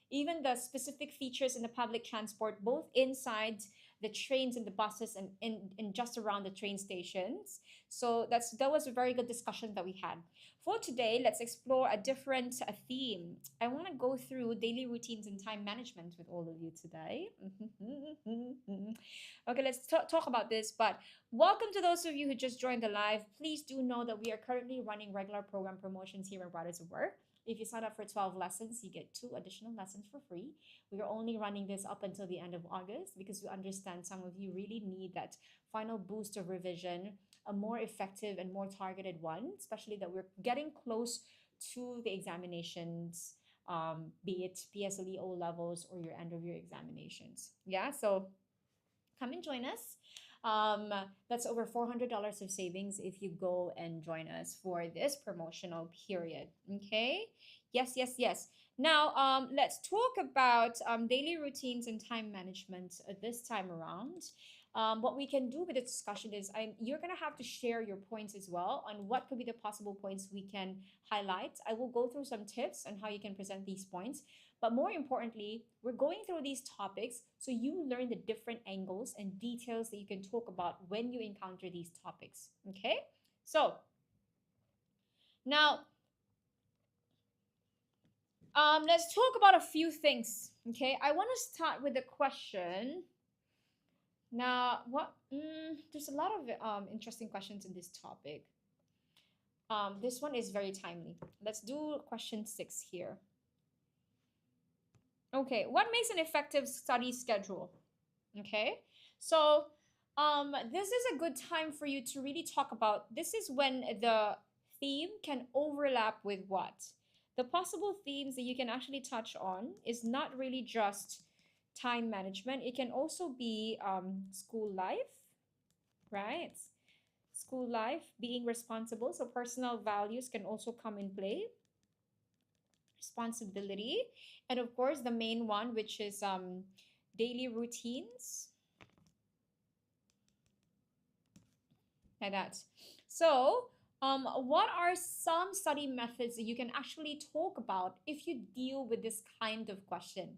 even the specific features in the public transport, both inside the trains and the buses and in just around the train stations. So that was a very good discussion that we had. For today, let's explore a different theme. I want to go through daily routines and time management with all of you today. Okay, let's talk about this. But welcome to those of you who just joined the live. Please do know that we are currently running regular program promotions here in Brothers of Work. If you sign up for 12 lessons, you get 2 additional lessons for free. We are only running this up until the end of August because we understand some of you really need that final boost of revision, a more effective and more targeted one, especially that we're getting close to the examinations, be it PSLE O levels or your end of year examinations. Yeah, so come and join us. That's over $400 of savings if you go and join us for this promotional period. Okay, yes. Now let's talk about daily routines and time management this time around. What we can do with the discussion is you're going to have to share your points as well on what could be the possible points we can highlight. I will go through some tips on how you can present these points. But more importantly, we're going through these topics so you learn the different angles and details that you can talk about when you encounter these topics. Okay? So, now, let's talk about a few things. Okay? I want to start with a question. Now, there's a lot of interesting questions in this topic. This one is very timely. Let's do question 6 here. Okay, what makes an effective study schedule? Okay, so this is a good time for you to really talk about, this is when the theme can overlap with what? The possible themes that you can actually touch on is not really just time management. It can also be school life, right? School life, being responsible. So personal values can also come in play. Responsibility, and of course the main one, which is daily routines, like that. So what are some study methods that you can actually talk about if you deal with this kind of question,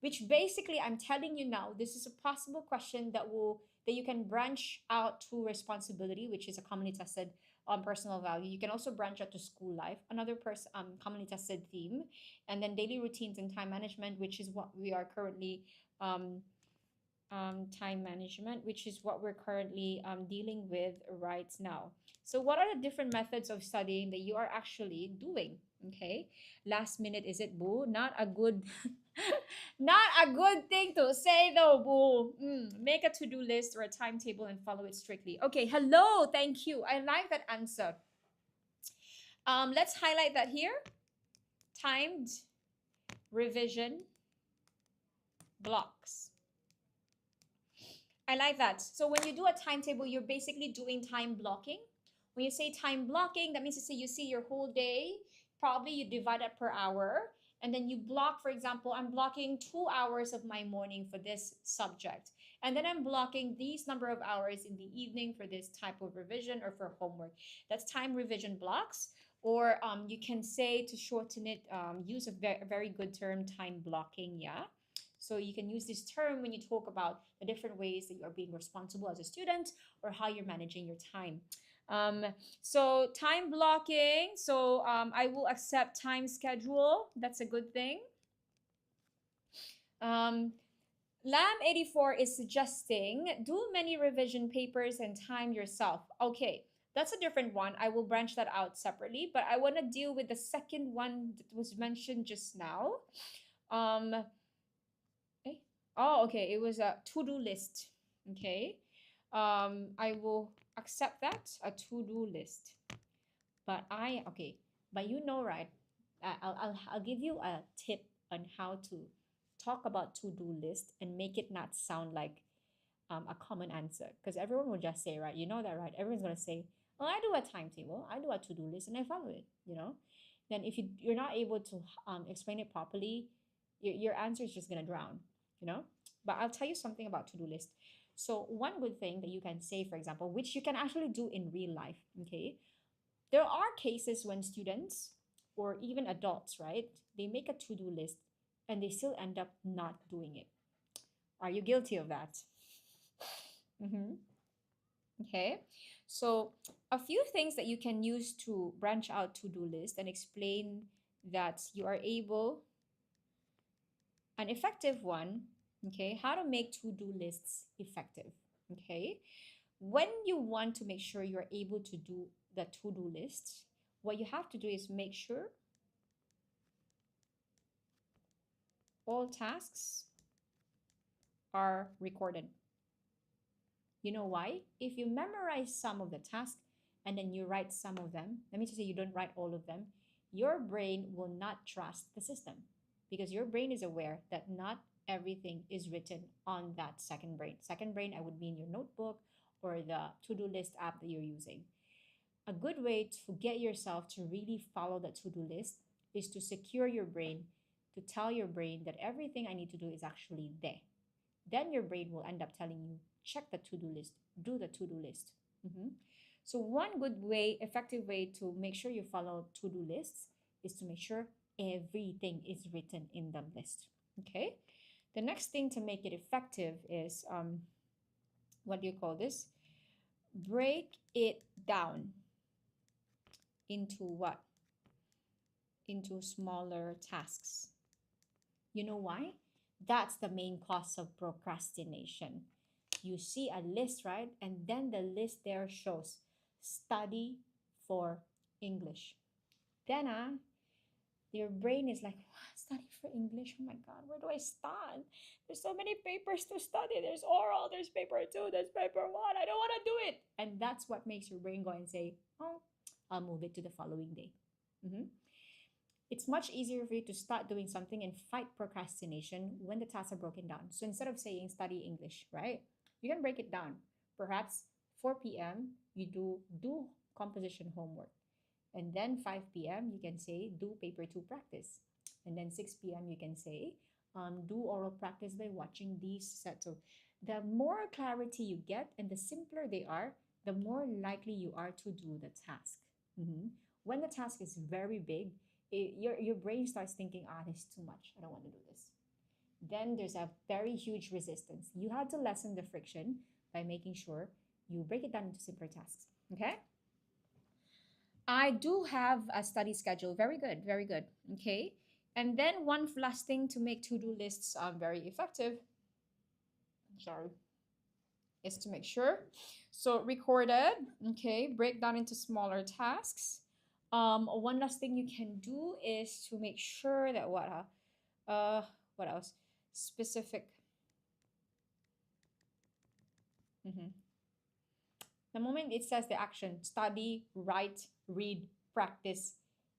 which basically I'm telling you now, this is a possible question that will that you can branch out to responsibility, which is a commonly tested personal value. You can also branch out to school life, another commonly tested theme, and then daily routines and time management, which is what we are currently um, time management, which is what we're currently dealing with right now. So, what are the different methods of studying that you are actually doing? Okay, last minute is it, boo? Not a good, not a good thing to say though, boo. Make a to-do list or a timetable and follow it strictly. Okay, hello, thank you. I like that answer. Let's highlight that here. Timed revision blocks. I like that. So when you do a timetable, you're basically doing time blocking. When you say time blocking, that means to say you see your whole day. Probably you divide it per hour. And then you block, for example, I'm blocking 2 hours of my morning for this subject. And then I'm blocking these number of hours in the evening for this type of revision or for homework. That's time revision blocks. Or you can say, to shorten it, use a very good term, time blocking, yeah? So you can use this term when you talk about the different ways that you are being responsible as a student or how you're managing your time. So time blocking. So I will accept time schedule. That's a good thing. Lam84 is suggesting do many revision papers and time yourself. Okay, that's a different one. I will branch that out separately, but I want to deal with the second one that was mentioned just now. Oh, okay. It was a to-do list. Okay. I will accept that, a to-do list. But okay. But you know, right? I'll give you a tip on how to talk about to-do list and make it not sound like a common answer. Because everyone will just say, right? You know that, right? Everyone's gonna say, "Oh, I do a timetable, I do a to-do list, and I follow it." You know. Then if you're not able to explain it properly, your answer is just gonna drown. You know. But I'll tell you something about to-do list. So one good thing that you can say, for example, which you can actually do in real life, okay? There are cases when students or even adults, right? They make a to-do list and they still end up not doing it. Are you guilty of that? Okay. So a few things that you can use to branch out to-do list and explain that you are able, an effective one, okay, how to make to-do lists effective. Okay, when you want to make sure you're able to do the to-do list, what you have to do is make sure all tasks are recorded. You know why? If you memorize some of the tasks and then you write some of them, let me just say you don't write all of them, your brain will not trust the system because your brain is aware that not everything is written on that second brain. Second brain, I would mean your notebook or the to-do list app that you're using. A good way to get yourself to really follow the to-do list is to secure your brain, to tell your brain that everything I need to do is actually there. Then your brain will end up telling you, check the to-do list, do the to-do list. So one good way, effective way to make sure you follow to-do lists is to make sure everything is written in the list. Okay. The next thing to make it effective is, what do you call this? Break it down into what? Into smaller tasks. You know why? That's the main cause of procrastination. You see a list, right? And then the list there shows study for English. Then your brain is like, what? Study for English? Oh my God, where do I start? There's so many papers to study. There's oral, there's paper 2, there's paper 1. I don't want to do it. And that's what makes your brain go and say, oh, I'll move it to the following day. It's much easier for you to start doing something and fight procrastination when the tasks are broken down. So instead of saying study English, right? You can break it down. Perhaps 4 p.m. you do composition homework. And then 5 p.m. you can say do paper 2 practice. And then 6 p.m. you can say do oral practice by watching these sets. So the more clarity you get and the simpler they are, the more likely you are to do the task. When the task is very big, your brain starts thinking, this is too much. I don't want to do this. Then there's a very huge resistance. You had to lessen the friction by making sure you break it down into simpler tasks. Okay? I do have a study schedule. Very good, very good. Okay. And then one last thing to make to-do lists very effective. Sorry. Is to make sure. So recorded, okay, break down into smaller tasks. One last thing you can do is to make sure that what else? Specific. The moment it says the action, study, write, read, practice,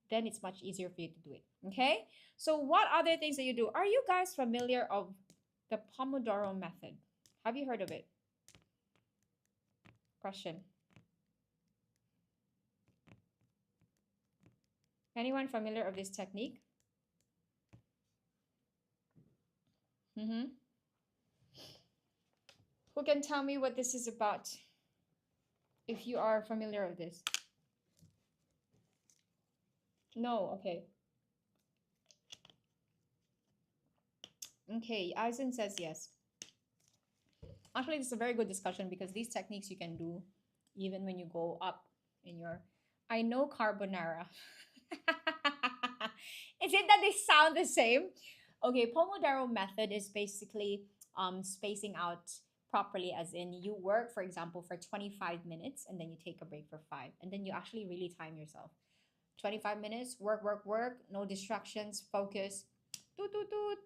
then it's much easier for you to do it. Okay? So what other things that you do? Are you guys familiar of the Pomodoro method? Have you heard of it? Question. Anyone familiar of this technique? Who can tell me what this is about? If you are familiar with this. No, okay. Okay, Eisen says yes. Actually, this is a very good discussion because these techniques you can do even when you go up in your... I know carbonara. Is it that they sound the same? Okay, Pomodoro method is basically spacing out properly, as in you work, for example, for 25 minutes and then you take a break for 5. And then you actually really time yourself. 25 minutes, work, no distractions, focus, toot, toot, toot.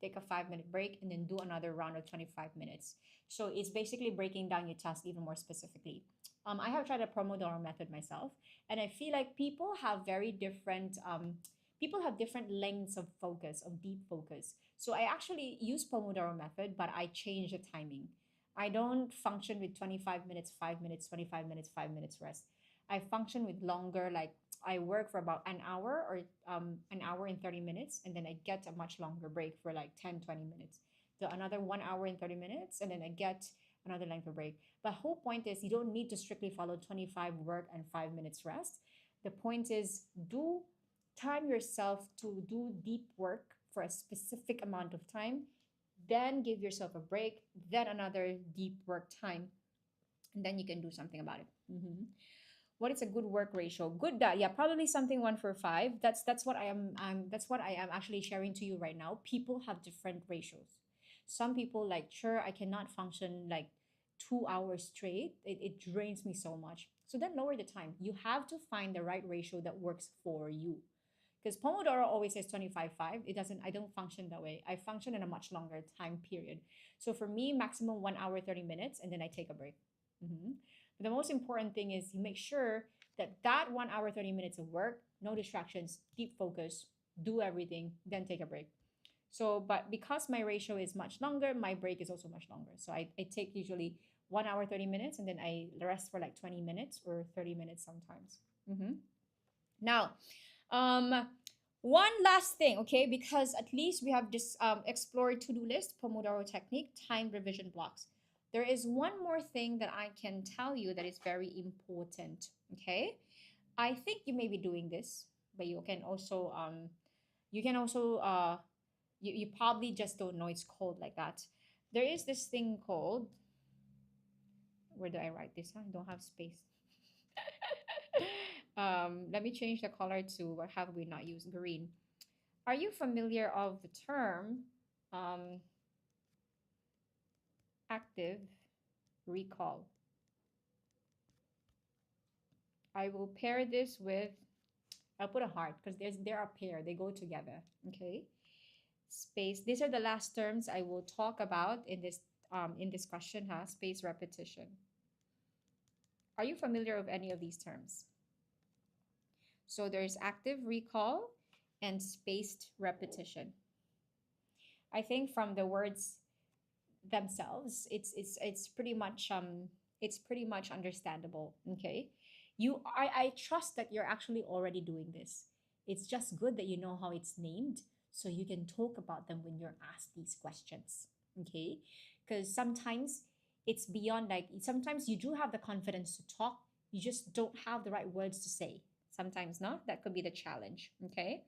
Take a 5-minute break and then do another round of 25 minutes. So it's basically breaking down your task even more specifically. I have tried a Pomodoro method myself, and I feel like people have different lengths of focus, of deep focus. So I actually use Pomodoro method, but I change the timing. I don't function with 25 minutes, 5 minutes, 25 minutes, 5 minutes rest. I function with longer, like I work for about an hour or an hour and 30 minutes, and then I get a much longer break for like 10, 20 minutes. So another 1 hour and 30 minutes, and then I get another length of break. But the whole point is you don't need to strictly follow 25 work and 5 minutes rest. The point is time yourself to do deep work for a specific amount of time, then give yourself a break, then another deep work time, and then you can do something about it. What is a good work ratio? Good, yeah, probably something 1:5. That's what I am. That's what I am actually sharing to you right now. People have different ratios. Some people like, sure, I cannot function like 2 hours straight. It drains me so much. So then lower the time. You have to find the right ratio that works for you. Because Pomodoro always says 25/5. It doesn't, I don't function that way. I function in a much longer time period. So for me, maximum 1 hour, 30 minutes, and then I take a break. But the most important thing is you make sure that 1 hour, 30 minutes of work, no distractions, deep focus, do everything, then take a break. So, but because my ratio is much longer, my break is also much longer. So I take usually 1 hour, 30 minutes, and then I rest for like 20 minutes or 30 minutes sometimes. Now, one last thing, okay, because at least we have this explored to-do list, Pomodoro technique, time revision blocks. There is one more thing that I can tell you that is very important, okay? I think you may be doing this, but you can also, you probably just don't know it's called like that. There is this thing called, where do I write this? I don't have space. Let me change the color to, what have we not used? Green. Are you familiar of the term active recall? I will pair this with, I'll put a heart because they're a pair, they go together. Okay. Space. These are the last terms I will talk about in this question, huh? Space repetition. Are you familiar with any of these terms? So there's active recall and spaced repetition. I think from the words themselves, it's pretty much understandable. Okay, I trust that you're actually already doing this. It's just good that you know how it's named, so you can talk about them when you're asked these questions. Okay, because sometimes it's beyond, like, sometimes you do have the confidence to talk, you just don't have the right words to say. Sometimes not. That could be the challenge. Okay,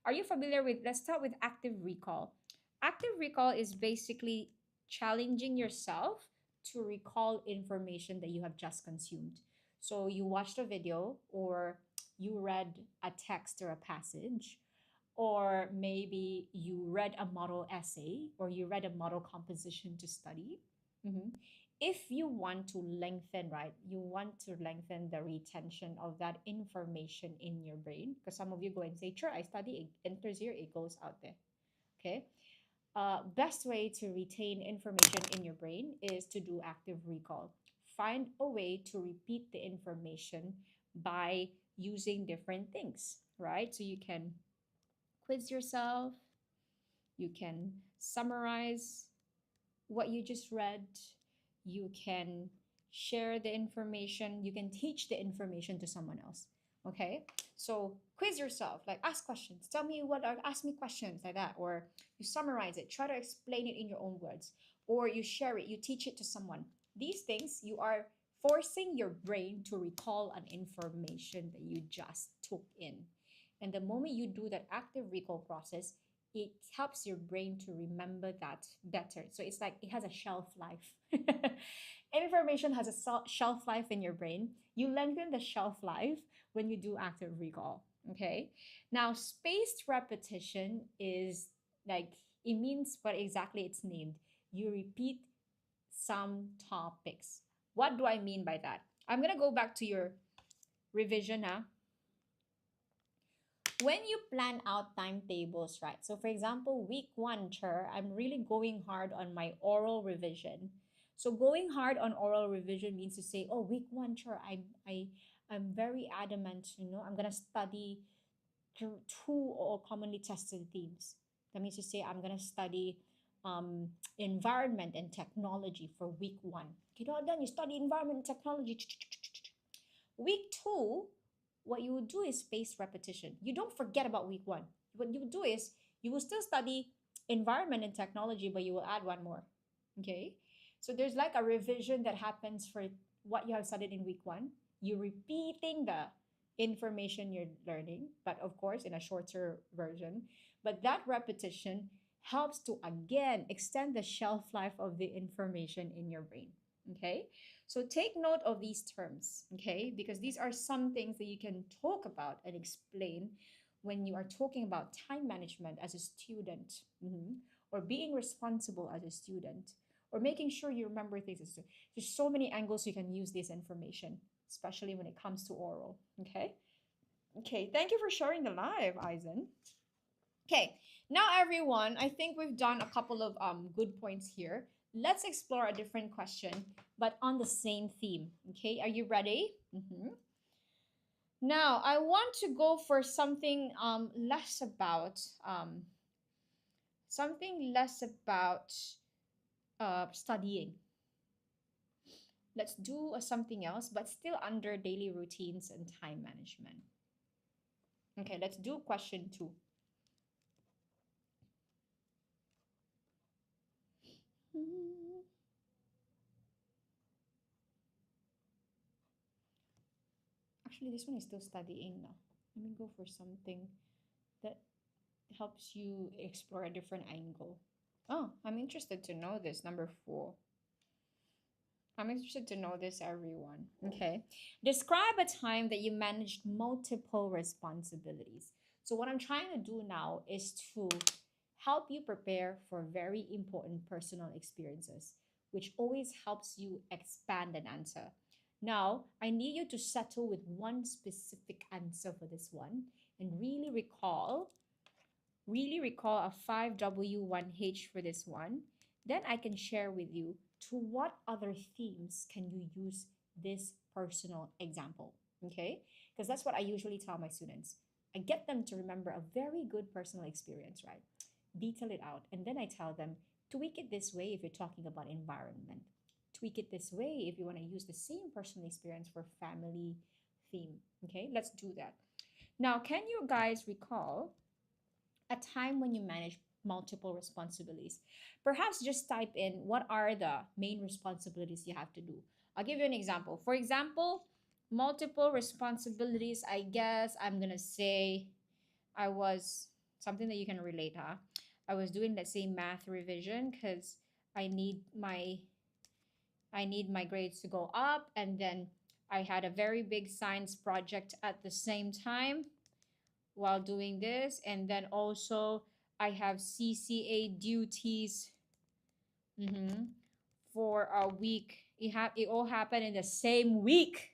are you familiar with, let's start with active recall. Active recall is basically challenging yourself to recall information that you have just consumed. So you watched a video, or you read a text or a passage, or maybe you read a model essay, or you read a model composition to study. Mhm. If you want to lengthen, right, you want to lengthen the retention of that information in your brain, because some of you go and say, sure, I study, it enters here, it goes out there. Okay. Best way to retain information in your brain is to do active recall. Find a way to repeat the information by using different things, right? So you can quiz yourself, you can summarize what you just read, you can share the information, you can teach the information to someone else. Okay, so quiz yourself, like ask questions, tell me what are, ask me questions like that, or you summarize it, try to explain it in your own words, or you share it, you teach it to someone. These things, you are forcing your brain to recall an information that you just took in. And the moment you do that active recall process, it helps your brain to remember that better. So it's like it has a shelf life. Information has a shelf life in your brain. You lengthen the shelf life when you do active recall. Okay. Now, spaced repetition is like, it means what exactly it's named. You repeat some topics. What do I mean by that? I'm going to go back to your revision now. When you plan out timetables, right? So for example, week 1, I'm really going hard on my oral revision. So going hard on oral revision means to say, oh, week 1, I'm very adamant, I'm gonna study through 2 or commonly tested themes. That means to say I'm gonna study environment and technology for week 1. Okay, then you study environment and technology. Week 2, what you will do is spaced repetition. You don't forget about week 1. What you will do is you will still study environment and technology, but you will add one more. Okay? So there's like a revision that happens for what you have studied in week 1. You're repeating the information you're learning, but of course in a shorter version. But that repetition helps to again extend the shelf life of the information in your brain. Okay? So take note of these terms, okay? Because these are some things that you can talk about and explain when you are talking about time management as a student, or being responsible as a student, or making sure you remember things. There's so many angles you can use this information, especially when it comes to oral, okay? Okay, thank you for sharing the live, Eisen. Okay, now everyone, I think we've done a couple of good points here. Let's explore a different question, but on the same theme. Okay, are you ready? Now, I want to go for something less about studying. Let's do something else, but still under daily routines and time management. Okay, let's do question 2. Actually, this one is still studying now. Let me go for something that helps you explore a different angle. Oh, I'm interested to know this. Number 4. I'm interested to know this, everyone. Okay. Describe a time that you managed multiple responsibilities. So what I'm trying to do now is to help you prepare for very important personal experiences, which always helps you expand an answer. Now, I need you to settle with one specific answer for this one and really recall a 5W1H for this one. Then I can share with you to what other themes can you use this personal example, okay? Because that's what I usually tell my students. I get them to remember a very good personal experience, right? Detail it out. And then I tell them, tweak it this way if you're talking about environment. Tweak it this way if you want to use the same personal experience for family theme, okay? Let's do that. Now, can you guys recall a time when you manage multiple responsibilities? Perhaps just type in what are the main responsibilities you have to do. I'll give you an example. For example, multiple responsibilities, I guess I'm gonna say I was something that you can relate, huh? I was doing, let's say, math revision because I need my I need my grades to go up. And then I had a very big science project at the same time while doing this. And then also I have CCA duties for a week. It all happened in the same week.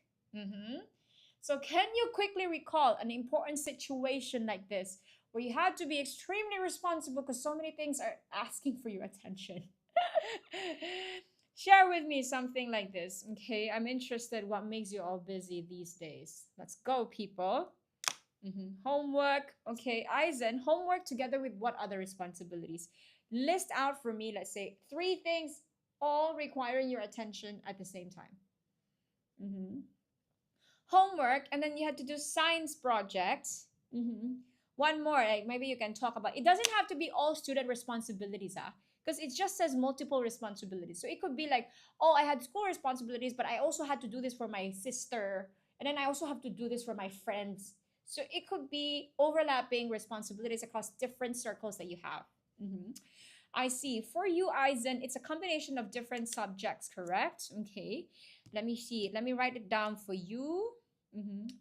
So can you quickly recall an important situation like this where you had to be extremely responsible because so many things are asking for your attention? Share with me something like this, okay? I'm interested what makes you all busy these days. Let's go, people. Homework. Okay, Eisen, homework together with what other responsibilities? List out for me, let's say, 3 things all requiring your attention at the same time. Homework, and then you had to do science projects. One more, like maybe you can talk about. It doesn't have to be all student responsibilities, because it just says multiple responsibilities. So it could be like, oh, I had school responsibilities, but I also had to do this for my sister, and then I also have to do this for my friends. So it could be overlapping responsibilities across different circles that you have. I see. For you, Eisen, it's a combination of different subjects, correct? Okay. Let me see. Let me write it down for you.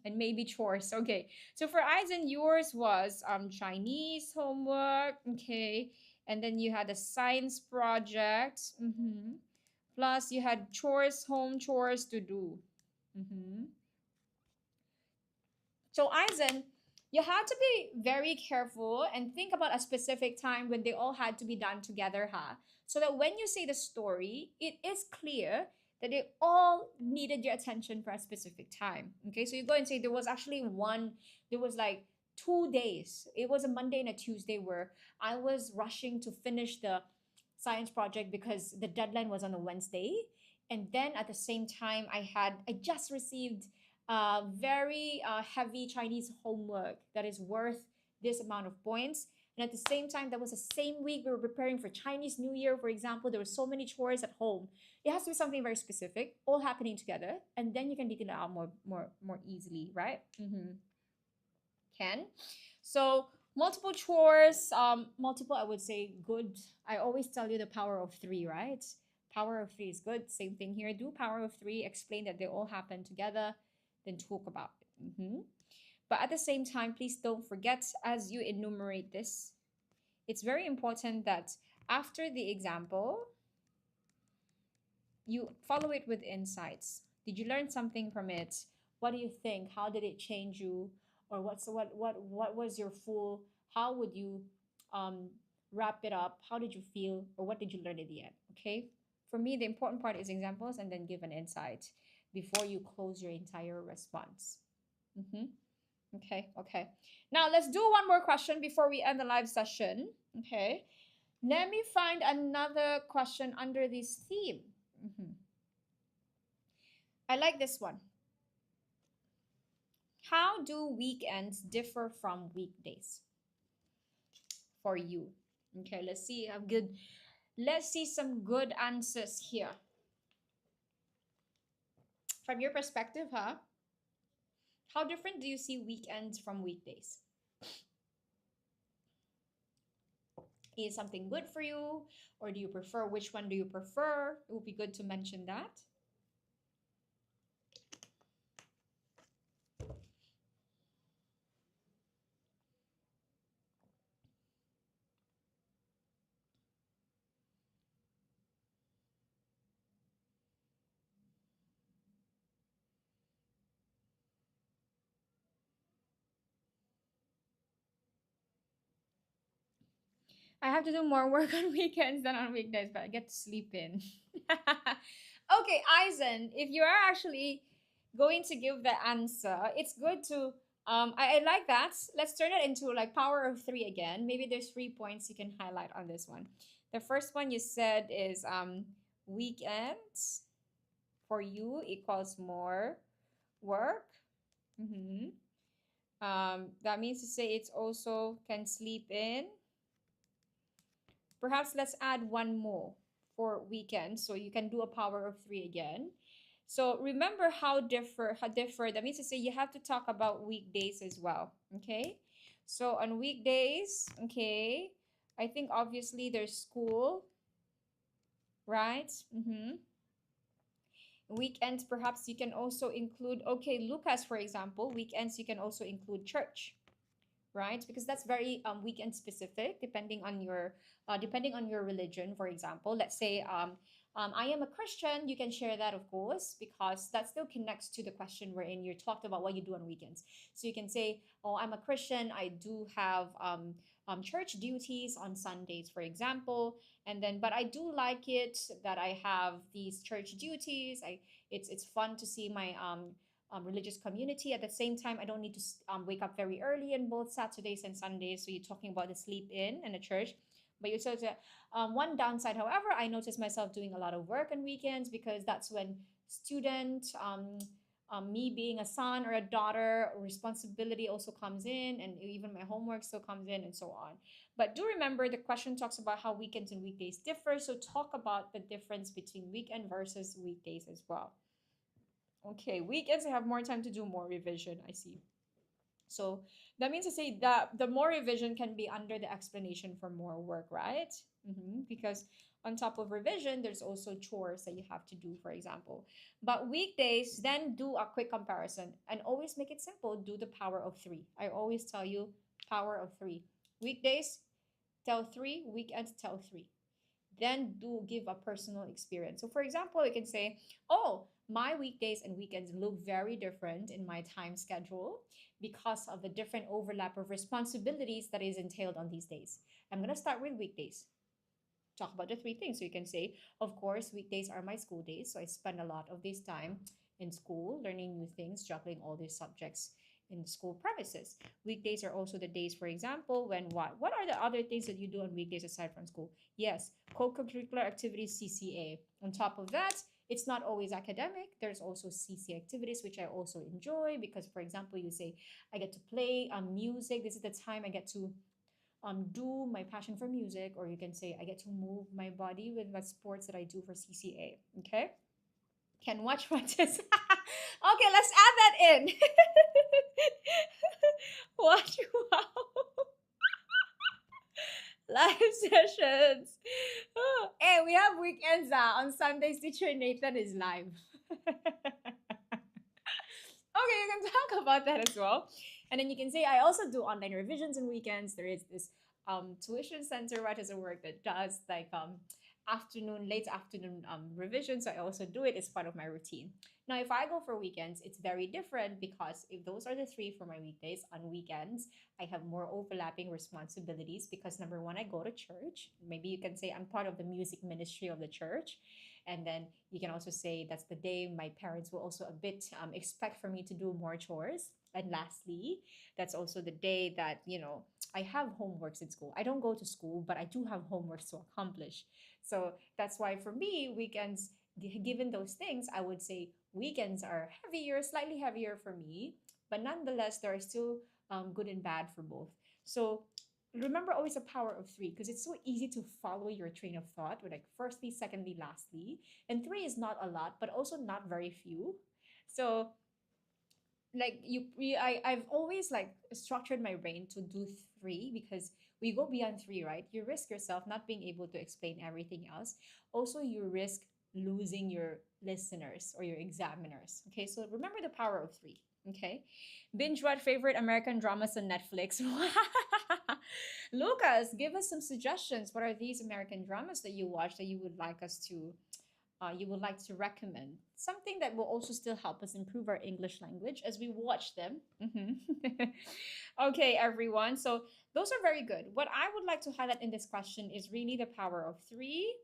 And maybe chores. Okay. So for Eisen, yours was Chinese homework. Okay. And then you had a science project. Plus you had chores, home chores to do. So Eisen, you had to be very careful and think about a specific time when they all had to be done together, so that when you say the story, it is clear that they all needed your attention for a specific time. Okay, so you go and say there was like 2 days. It was a Monday and a Tuesday where I was rushing to finish the science project because the deadline was on a Wednesday. And then at the same time, I just received very heavy Chinese homework that is worth this amount of points. And at the same time, that was the same week we were preparing for Chinese New Year, for example. There were so many chores at home. It has to be something very specific, all happening together, and then you can detail it out more easily, right? Can. So multiple chores, multiple, I would say good. I always tell you the power of 3, right? Power of 3 is good. Same thing here. Do power of 3, explain that they all happen together, then talk about it. But at the same time, please don't forget, as you enumerate this, it's very important that after the example, you follow it with insights. Did you learn something from it? What do you think? How did it change you? Or what was your full, how would you wrap it up? How did you feel? Or what did you learn at the end? Okay? For me, the important part is examples and then give an insight before you close your entire response. Okay. Now let's do one more question before we end the live session. Okay. Let me find another question under this theme. I like this one. How do weekends differ from weekdays for you? Okay, let's see. Let's see some good answers here. From your perspective, how different do you see weekends from weekdays? Is something good for you, or do you prefer? Which one do you prefer? It would be good to mention that. I have to do more work on weekends than on weekdays, but I get to sleep in. Okay, Eisen, if you are actually going to give the answer, it's good to I like that. Let's turn it into like power of 3 again. Maybe there's 3 points you can highlight on this one. The first one you said is weekends for you equals more work. That means to say it's also can sleep in. Perhaps let's add one more for weekends, so you can do a power of 3 again. So remember how differ. That means to say you have to talk about weekdays as well. Okay. So on weekdays, okay, I think obviously there's school, right? Weekends, perhaps you can also include, okay, Lucas, for example, weekends you can also include church, right? Because that's very weekend specific, depending on your religion. For example, let's say I am a Christian. You can share that, of course, because that still connects to the question wherein you talked about what you do on weekends. So you can say, oh, I'm a Christian. I do have church duties on Sundays, for example, and then but I do like it that I have these church duties. It's fun to see my religious community. At the same time, I don't need to wake up very early on both Saturdays and Sundays. So you're talking about the sleep in and the church. But you sort of one downside, however, I notice myself doing a lot of work on weekends because that's when student, me being a son or a daughter, responsibility also comes in, and even my homework still comes in, and so on. But do remember the question talks about how weekends and weekdays differ. So talk about the difference between weekend versus weekdays as well. Okay, weekends I have more time to do more revision. I see. So that means to say that the more revision can be under the explanation for more work, right? Because on top of revision, there's also chores that you have to do, for example. But weekdays, then do a quick comparison and always make it simple. Do the power of three. I always tell you power of three. Weekdays, tell three. Weekends, tell three. Then do give a personal experience. So, for example, you can say, oh, my weekdays and weekends look very different in my time schedule because of the different overlap of responsibilities that is entailed on these days. I'm going to start with weekdays. Talk about the three things. So you can say, of course, weekdays are my school days. So I spend a lot of this time in school, learning new things, juggling all these subjects in school premises. Weekdays are also the days, for example, when what? What are the other things that you do on weekdays aside from school? Yes, co-curricular activities, CCA. On top of that, it's not always academic. There's also CCA activities, which I also enjoy because, for example, you say, I get to play music. This is the time I get to do my passion for music, or you can say I get to move my body with what sports that I do for CCA. Okay, can watch practice. Okay, let's add that in. Watch wow. Live sessions. Oh, hey, we have weekends on Sundays. Teacher Nathan is live. Okay, you can talk about that as well. And then you can say, I also do online revisions on weekends. There is this tuition center right as a work that does like late afternoon revision. So I also do it as part of my routine. Now, if I go for weekends, it's very different because if those are the three for my weekdays, on weekends, I have more overlapping responsibilities because number one, I go to church. Maybe you can say I'm part of the music ministry of the church. And then you can also say that's the day my parents will also a bit expect for me to do more chores. And lastly, that's also the day that, I have homeworks in school. I don't go to school, but I do have homeworks to accomplish. So that's why for me, weekends, given those things, I would say weekends are heavier, slightly heavier for me, but nonetheless, there are still good and bad for both. So remember always the power of three because it's so easy to follow your train of thought with like firstly, secondly, lastly. And three is not a lot, but also not very few. So like I've always like structured my brain to do three because we go beyond three, right? You risk yourself not being able to explain everything else. Also, you risk losing your listeners or your examiners. Okay, so remember the power of three. Okay, binge what favorite American dramas on Netflix? Lucas, give us some suggestions. What are these American dramas that you watch that you would like to recommend? Something that will also still help us improve our English language as we watch them. Okay, everyone. So those are very good. What I would like to highlight in this question is really the power of three.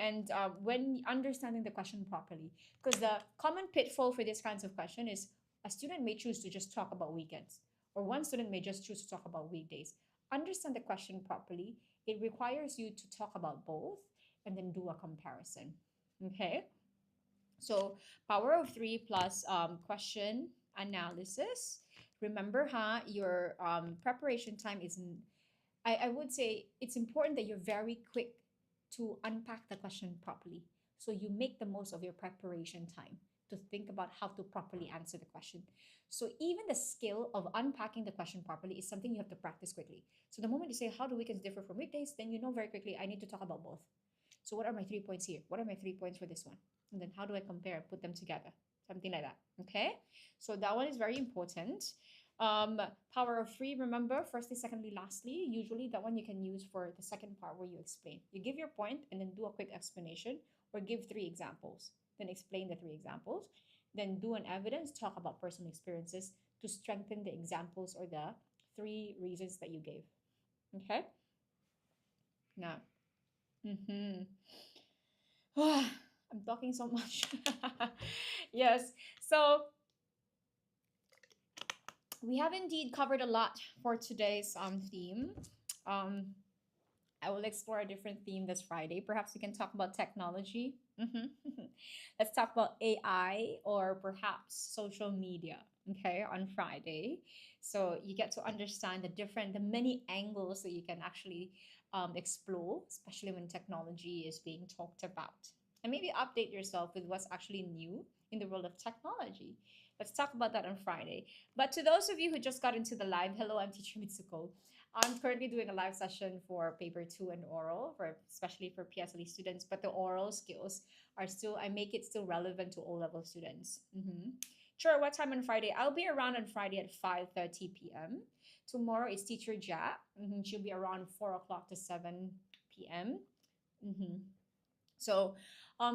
And when understanding the question properly, because the common pitfall for this kinds of question is a student may choose to just talk about weekends, or one student may just choose to talk about weekdays. Understand the question properly. It requires you to talk about both and then do a comparison. Okay. So power of three plus question analysis. Remember, your preparation time is. I would say it's important that you're very quick to unpack the question properly. So you make the most of your preparation time to think about how to properly answer the question. So even the skill of unpacking the question properly is something you have to practice quickly. So the moment you say, how do weekends differ from weekdays? Then you know very quickly, I need to talk about both. So what are my 3 points here? What are my 3 points for this one? And then how do I compare, put them together? Something like that. Okay. So that one is very important. Power of three, remember, firstly, secondly, lastly. Usually that one you can use for the second part where you explain. You give your point and then do a quick explanation, or give three examples, then explain the three examples. Then do an evidence, talk about personal experiences to strengthen the examples or the three reasons that you gave. Okay. Now, mm-hmm. I'm talking so much. Yes. So we have indeed covered a lot for today's theme. Um, I will explore a different theme this Friday. Perhaps we can talk about technology. Let's talk about AI or perhaps social media. Okay, on Friday, so you get to understand the many angles that you can actually explore, especially when technology is being talked about, and maybe update yourself with what's actually new in the world of technology. Let's talk about that on Friday. But to those of you who just got into the live, hello, I'm Teacher Mitsuko. I'm currently doing a live session for paper 2 and oral, for especially for PSLE students, but the oral skills are still, I make it still relevant to O-level students. Sure, what time on Friday? I'll be around on Friday at 5:30 p.m. Tomorrow is Teacher Jack. She'll be around 4 o'clock to 7 p.m. So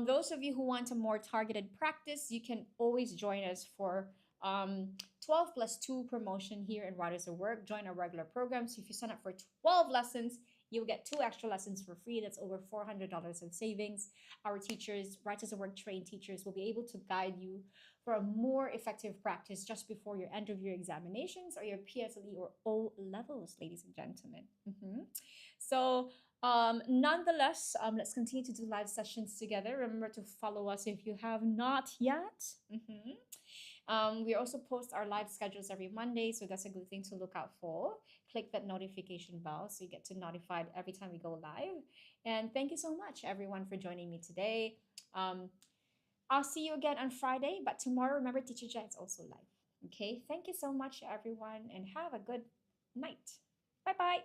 those of you who want a more targeted practice, you can always join us for 12 plus 2 promotion here in Writers of Work. Join our regular program. So if you sign up for 12 lessons, you'll get 2 extra lessons for free. That's over $400 of savings. Our teachers, Writers of Work trained teachers, will be able to guide you for a more effective practice just before your end of year examinations or your PSLE or O levels, ladies and gentlemen. So nonetheless, let's continue to do live sessions together. Remember to follow us if you have not yet. We also post our live schedules every Monday, so that's a good thing to look out for. Click that notification bell so you get to notified every time we go live. And thank you so much, everyone, for joining me today. I'll see you again on Friday, but tomorrow, remember, Teacher Jai is also live. Okay, thank you so much, everyone, and have a good night. Bye-bye.